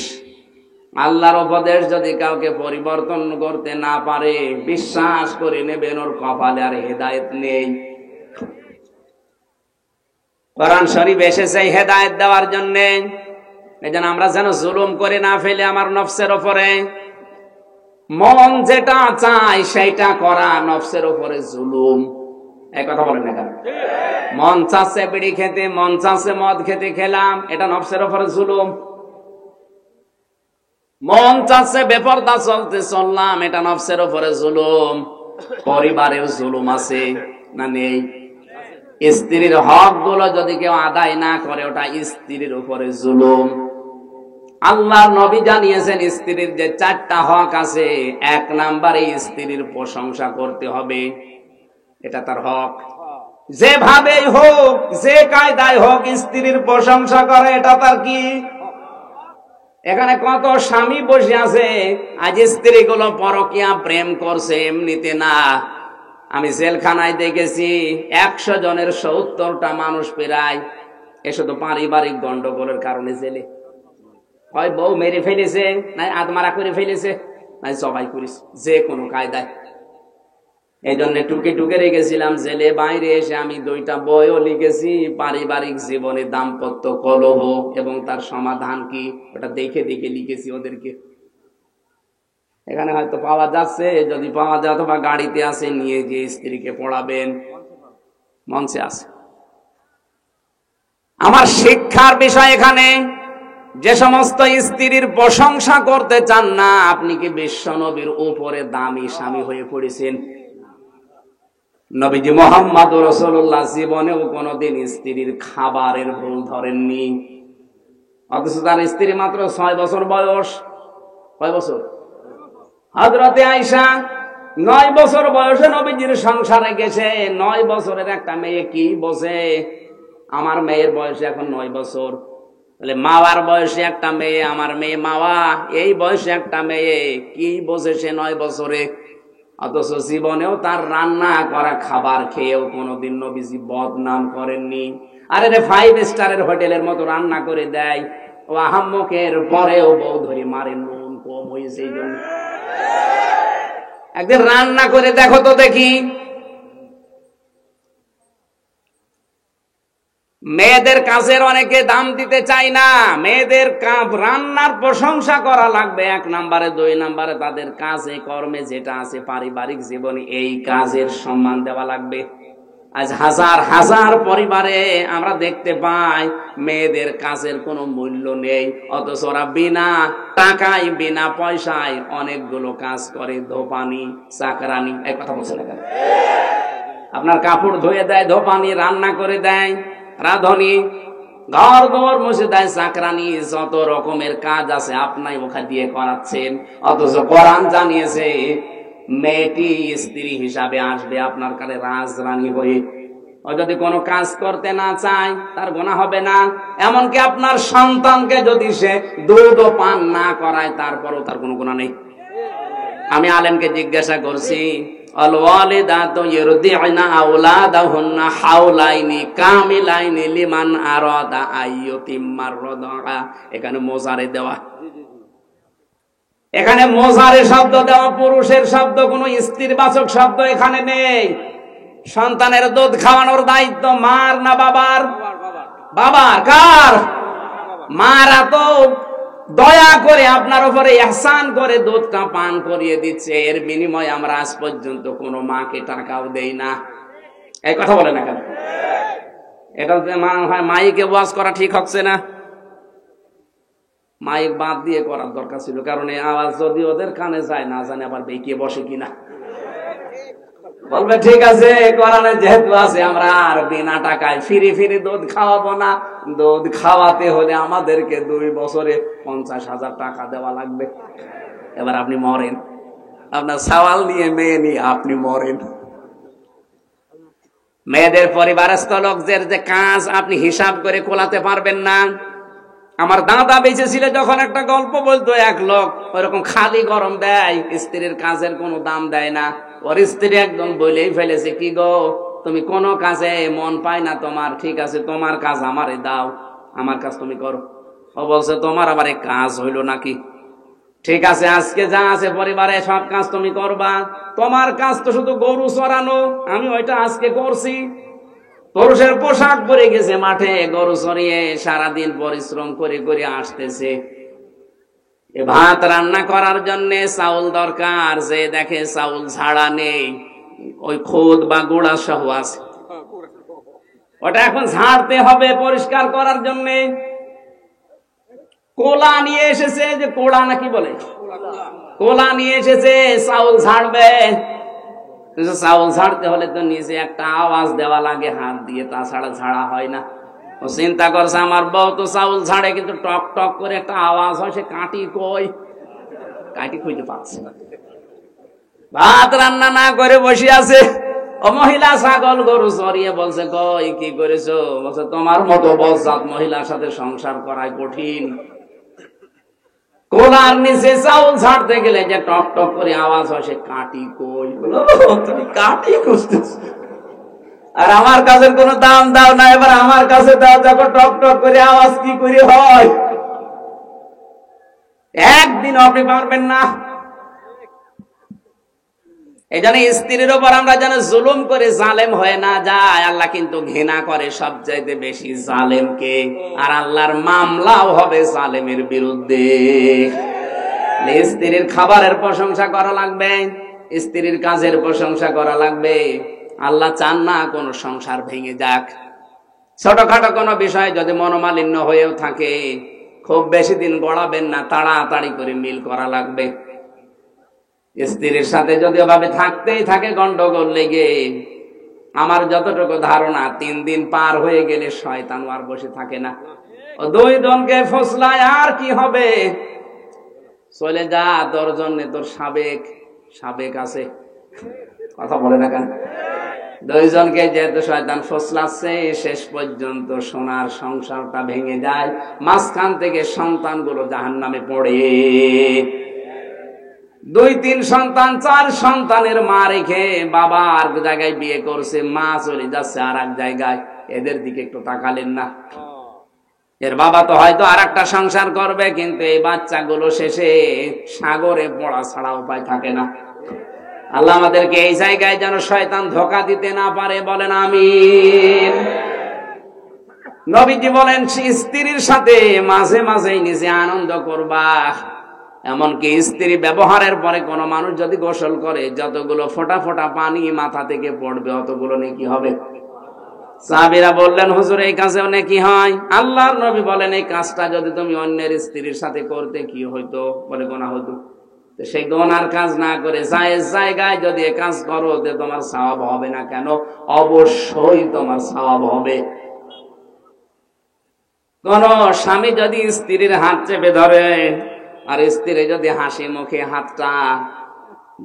আল্লাহর উপদেশ যদি কাউকে পরিবর্তন করতে না পারে, বিশ্বাস করে নেবেন ওর কপালে আর হেদায়েত নেই। কোরআন শরীফ এসেছে হেদায়েত দেওয়ার জন্য। এজন্য আমরা যেন জুলুম করে না ফেলে আমার নফসের উপরে। মন যেটা চায় সেইটা করা নফসের উপরে জুলুম। এই কথা বলেন না কেন? মন চাচ্ছে বিড়ি খেতে, মন চাচ্ছে মদ খেতে, খেলাম, এটা নফসের উপরে জুলুম। মন চাচ্ছে বেপরদা চলতে, চললাম, এটা নফসের উপরে জুলুম। পরিবারের জুলুম আছে না নেই? স্ত্রীর হক গুলো যদি কেউ আদায় না করে, ওটা স্ত্রীর উপরে জুলুম। আল্লাহর নবী জানিয়েছেন স্ত্রীর যে 4টা হক আছে, 1 নম্বরে স্ত্রীর প্রশংসা করতে হবে, এটা তার হক। যেভাবেই হোক, যে কায়দায় হোক, স্ত্রীর প্রশংসা করে, এটা তার কি? এখানে কত স্বামী বসে আছে, আজ স্ত্রী গুলো পরকীয়া প্রেম করছে, এমনিতে না। আমি জেলখানায় দেখেছি 100 জনের 70টা মানুষ প্রায়, এ শুধু পারিবারিক গন্ডগোলের কারণে জেলে। হয় বউ মেরে ফেলেছে, নাই আত্মারা করে ফেলেছে, নাই সবাই করিস, যে কোনো কায়দায়। এই জন্য টুকে টুকে রেখেছিলাম জেলে বাইরে এসে আমি 2টা বইও লিখেছি, পারিবারিক জীবনে দাম্পত্য কলহ এবং তার সমাধান কি, ওটা দেখে দেখে লিখেছি ওদেরকে। এখানে হয়তো পাওয়া যাচ্ছে, যদি পাওয়া যায় অথবা গাড়িতে আসে নিয়ে গিয়ে স্ত্রীকে পড়াবেন, মঞ্চে আছে। আমার শিক্ষার বিষয় এখানে, যে সমস্ত স্ত্রীর প্রশংসা করতে চান না, আপনি কি বিশ্ব নবীর উপরে দামি স্বামী হয়ে পড়েছেন? নবীজি মুহাম্মদ রাসূলুল্লাহ জীবনেও কোনদিন স্ত্রীর খাবারের ভুল ধরেননি, অথচ তার স্ত্রী মাত্র 6 বছর বয়স। কয় বছর? হযরতে আয়েশা 9 বছর বয়সে নবীজির সংসারে গেছে। 9 বছরের একটা মেয়ে কি বোঝে? আমার মেয়ের বয়স এখন 9 বছর, তাহলে মাওয়ার বয়সে একটা মেয়ে, আমার মেয়ে মাওয়া, এই বয়সে একটা মেয়ে কি বোঝে সে 9 বছরে? অথচ জীবনেও তার রান্না করা খাবার খেয়েও কোনোদিন নবীজি বদনাম করেননি। আরে রে 5 স্টারের হোটেলের মতো রান্না করে দেয়, ও আহাম্মকের পরেও বউ ধরে মারে, নুন কম হয়েছে এই জন্য। একদিন রান্না করে দেখো তো দেখি। মেয়েদের কাজের অনেকে দাম দিতে চায় না, মেয়েদের রান্নার প্রশংসা করা লাগবে 1 নম্বরে, 2 নম্বরে তাদের কাজে কর্মে যেটা আছে পারিবারিক জীবনে, এই কাজের সম্মান দেওয়া লাগবে। আজ হাজার হাজার পরিবারে আমরা দেখতে পাই মেয়েদের কাজের কোনো মূল্য নেই, অথচ ওরা বিনা টাকায় বিনা পয়সায় অনেকগুলো কাজ করে, ধোপানি চাকরানি। এই কথা বলছে না কেন? আপনার কাপড় ধুয়ে দেয় ধোপানি, রান্না করে দেয় রাঁধুনি, ঘর দোর মুছে দেয় চাকরানি, যত রকমের কাজ আছে আপনাই ওখানে দিয়ে করাচ্ছেন। অথচ কোরআন জানিয়েছে মেয়েটি স্ত্রী হিসাবে আসবে আপনার কাছে রাজরানী হয়ে। ও যদি কোনো কাজ করতে না চায় তার গুনাহ হবে না, এমনকি আপনার সন্তানকে যদি সে দুধ পান না করায় তারপরও তার কোনো গুনাহ নেই। আমি আলেমকে জিজ্ঞাসা করছি, আল ওয়ালিদাতু ইরদি'না আওলাদাহুন্না হাওলাইনি কামিলাইনি লিমান আরাদা আইয়ুতিম্মার রাদা। এখানে মোজারে দেওয়া, এখানে মোজারে শব্দ দেওয়া, পুরুষের শব্দ, কোনো স্ত্রীবাচক শব্দ এখানে নেই। সন্তানের দুধ খাওয়ানোর দায়িত্ব মার না বাবার? বাবার। কার? মারা তো দয়া করে আপনার উপরে ইহসান করে দুধটা পান করিয়ে দিচ্ছে, এর বিনিময়ে আমরা আজ পর্যন্ত কোনো মাকে টাকাও দেই না। এই কথা বলে না কেন? এটা মনে হয় মাইকে ওয়াজ করা ঠিক হচ্ছে না, মাইক বাদ দিয়ে করার দরকার ছিল, কারণ এই আওয়াজ যদি ওদের কানে যায় না জানে আবার বেঁকিয়ে বসে কিনা। বলবে ঠিক আছে কোরআনে যেহেতু আছে আমরা আর বিনা টাকায় ফিরি ফিরি দুধ খাওয়াবো না, দুধ খাওয়াতে হলে আমাদেরকে 2 বছরে 50,000 টাকা দেওয়া লাগবে। এবার আপনি মরেন, আপনার সওয়াল নিয়ে মেয়ে নিয়ে আপনি মরেন। মেয়েদের পরিবারস্থ লোকদের যে কাজ আপনি হিসাব করে কোলাতে পারবেন না। আমার দাদা বেঁচে ছিল যখন একটা গল্প বলতো, এক লোক ওইরকম খালি গরম দেয়, স্ত্রীর কাজের কোনো দাম দেয় না। ওর স্ত্রী একদম বলেই ফেলেছে, কি গো তুমি কোনো কাজে মন পায় না তোমার, ঠিক আছে তোমার কাজ আমারে দাও, আমার কাজ তুমি করো। ও বলছে তোমার আবার এই কাজ হইল নাকি? ঠিক আছে আজকে যা আছে পরিবারে সব কাজ তুমি করবা, তোমার কাজ তো শুধু গরু চড়ানো, আমি ওইটা আজকে করছি। পুরুষের পোশাক পরে গেছে মাঠে, গরু চড়িয়ে সারাদিন পরিশ্রম করে করে আসতেছে, ভাত রান্না করার জন্য চাউল দরকার, যে দেখে চাউল ঝাড়া নেই, ওই খোদ বা গোড়া সহ আছে, ওটা এখন ঝাড়তে হবে পরিষ্কার করার জন্য। কোলা নিয়ে এসেছে, যে কোড়া নাকি বলে, কোলা নিয়ে এসেছে চাউল ঝাড়বে। চাউল ঝাড়তে হলে তো নিচে একটা আওয়াজ দেওয়া লাগে হাত দিয়ে, তাছাড়া ঝাড়া হয় না। ও চিন্তা করছে আমার বউ তো চাউল ঝাড়ে কিন্তু টক টক করে একটা আওয়াজ হয়, সে কাটি কই, কাটি খুঁজে পাচ্ছে না। ভাত রান্না না করে বসে আছে, ও মহিলা ছাগল গরু চড়িয়ে বলছে কই কি করেছো? বলছে তোমার মতো বজ্জাত মহিলার সাথে সংসার করাই কঠিন। কোলার নিচে চাউল ছাড়তে গেলে যে টক টক করে আওয়াজ হয়, সে কাটি কই। তুমি কাটি খুঁজতেছ, আর আমার কাছের কোনো দাম দাও না, এবার আমার কাছে দাও, দেখো টক টক করে আওয়াজ কি করে হয়। একদিন আপনি পারবেন না। এই জন্য স্ত্রীর উপর আমরা যেন জুলুম করে জালেম হয়ে না যায়। আল্লাহ কিন্তু ঘৃণা করে সবচাইতে বেশি জালেমকে, আর আল্লাহর মামলাও হবে জালেমের বিরুদ্ধে। স্ত্রীর খাবারের প্রশংসা করা লাগবে, স্ত্রীর কাজের প্রশংসা করা লাগবে। আল্লাহ চান না কোন সংসার ভেঙে যাক। ছোটখাটো কোনো বিষয় যদি মনোমালিন্য হয়েও থাকে, খুব বেশি দিন গড়াবেন না, তাড়াতাড়ি করে মিল করা লাগবে। স্ত্রীর সাথে যদি ওভাবে থাকতেই থাকে গন্ডগোল লেগে, আমার যতটুকু ধারণা 3 দিন পার হয়ে গেলে শয়তান আর বসে থাকে না। ও 2 জনকে ফসলায় আর কি হবে, চলে যা, তোর জন্য তোর সাবেক আছে। কথা বলে না কেন? 2 জনকে যেহেতু শয়তান ফসলাচ্ছে, শেষ পর্যন্ত সোনার সংসারটা ভেঙে যায়, মাঝখান থেকে সন্তানগুলো জাহান্নামে পড়ে। 2-3 সন্তান, 4 সন্তানের মা রেখে বাবা আর জায়গায় বিয়ে করছে, মা চলে যাচ্ছে আর এক জায়গায়। এদের দিকে একটু তাকালেন না? এর বাবা তো হয়তো আর একটা সংসার করবে, কিন্তু এই বাচ্চাগুলো শেষে সাগরে পড়া ছাড়া উপায় থাকে না। আল্লাহ আমাদেরকে এই জায়গায় যেন শয়তান ধোঁকা দিতে না পারে, বলেন আমিন। নবীজি বলেন স্ত্রীর সাথে মাঝে মাঝেই নিজে আনন্দ করবা। এমনকি স্ত্রী ব্যবহারের পরে কোন মানুষ যদি গোসল করে, যতগুলো ফোঁটা ফোঁটা পানি মাথা থেকে পড়বে অতগুলো নেকি হবে। সাহাবীরা বললেন হুজুর এই কাজেও নেকি হয়? আল্লাহর নবী বলেন এই কাজটা যদি তুমি অন্যের স্ত্রীর সাথে করতে কি হইতো? বলে গুনাহ হতো। সেই গুনার কাজ না করে জায়েজ জায়গায় যদি এ কাজ করো, তে তোমার সওয়াব হবে না কেন? অবশ্যই তোমার সওয়াব হবে। কোন স্বামী যদি স্ত্রীর হাত চেপে ধরে, আর স্ত্রী যদি হাসি মুখে হাতটা,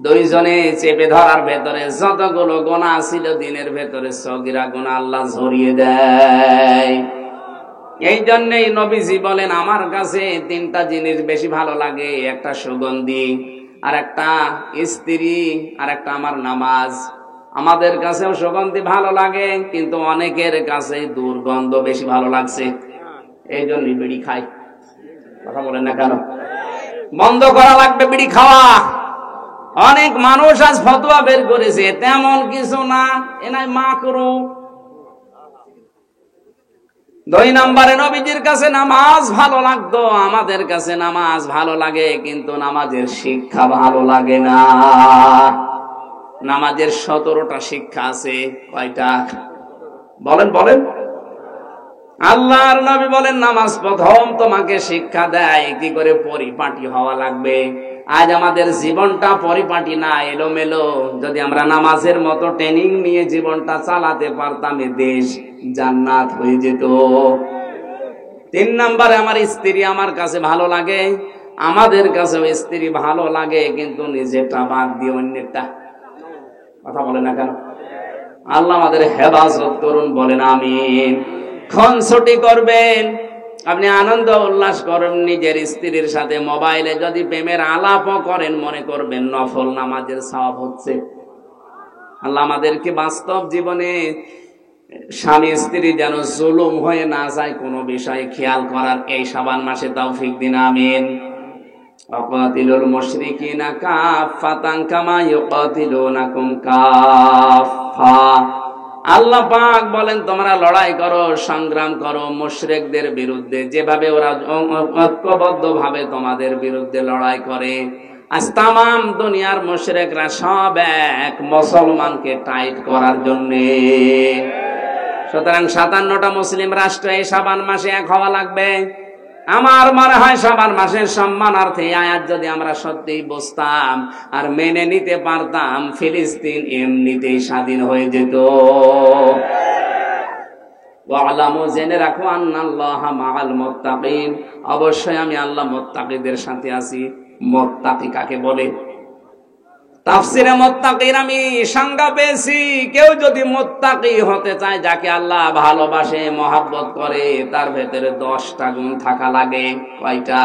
2 জনে চেপে ধরার ভেতরে যতগুলো গুনাহ ছিল দিনের ভেতরে, সগীরা গুনাহ আল্লাহ ঝরিয়ে দেয়। এই জন্যই নবীজি বলেন আমার কাছে 3টা জিনিস বেশি ভালো লাগে, একটা সুগন্ধি, আর একটা স্ত্রী, আর একটা আমার নামাজ। আমাদের কাছেও সুগন্ধি ভালো লাগে, কিন্তু অনেকের কাছে দুর্গন্ধ বেশি ভালো লাগছে, এই জন্যই বিড়ি খাই। কথা বলেন না কেন? বন্ধ করা লাগবে বিড়ি খাওয়া। অনেক মানুষ আজ ফতোয়া বের করেছে, তেমন কিছু না, এনাই মাকরুহ। 2 নম্বরে নবীজির কাছে নামাজ ভালো লাগতো, আমাদের কাছে নামাজ ভালো লাগে, কিন্তু নামাজের শিক্ষা ভালো লাগে না। নামাজের 17টা শিক্ষা আছে, কয়টা? বলেন বলেন। আল্লাহর নবী বলেন নামাজ প্রথম তোমাকে শিক্ষা দেয় কি করে পরিপাটি হওয়া লাগবে। আজ আমাদের জীবনটা পরিপাটি না, এলোমেলো। যদি আমরা নামাজের মতো ট্রেনিং নিয়ে জীবনটা চালাতে পারতাম, দেশ জান্নাত হয়ে যেত। 3 নম্বরে আমার স্ত্রী আমার কাছে ভালো লাগে, আমাদের কাছে স্ত্রী ভালো লাগে, কিন্তু নিজেরটা বাদ দিয়ে অন্যেরটা। কথা বলে না কেন? আল্লাহ আমাদের হেফাজত করুন, বলেন আমিন। খুনসুটি করবেন, আপনি আনন্দ উল্লাস করেন নিজের স্ত্রীর সাথে, মোবাইলে যদি প্রেমের আলাপও করেন, মনে করবেন নফল নামাজের সওয়াব হচ্ছে। আল্লাহ আমাদেরকে বাস্তব জীবনে স্বামী স্ত্রী যেন জুলুম হয়ে না যায় কোনো বিষয়ে খেয়াল করার এই শাবান মাসে তৌফিক দিন, আমিন। ওয়াকাতিলুল মুশরিকিনা কাফাতান কামা ইউকাতিলুনাকুম কাফা। আল্লাহ পাক বলেন তোমরা লড়াই করো, সংগ্রাম করো মুশরিকদের বিরুদ্ধে, যেভাবে ওরা ঐক্যবদ্ধ ভাবে তোমাদের বিরুদ্ধে লড়াই করে। আজ তামাম দুনিয়ার মুশরিকরা সব এক মুসলমানকে টাইট করার জন্য। সুতরাং 57টা মুসলিম রাষ্ট্র এই শাবান মাসে এক হওয়া লাগবে। আমার মনে হয় শাবান মাসের সম্মানার্থে আয়াত যদি আমরা সত্যি বুঝতাম আর মেনে নিতে পারতাম, ফিলিস্তিন এমনিতেই স্বাধীন হয়ে যেত। ওয়ালামু, জেনে রাখো, আন্নাল্লাহা মাআল মুত্তাকিন, অবশ্যই আমি আল্লাহ মুত্তাকিদের সাথে আছি। মুত্তাকি কাকে বলে? তাফসিরে মুত্তাকির আমি সংজ্ঞা পেয়েছি, কেউ যদি মুত্তাকি হতে চায়, যাকে আল্লাহ ভালোবাসে মহব্বত করে, তার ভেতরে 10টা গুণ থাকা লাগে। কয়টা?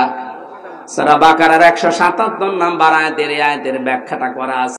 সূরা বাকারার 177 নম্বর আয়াতের ব্যাখ্যাটা করা আছে।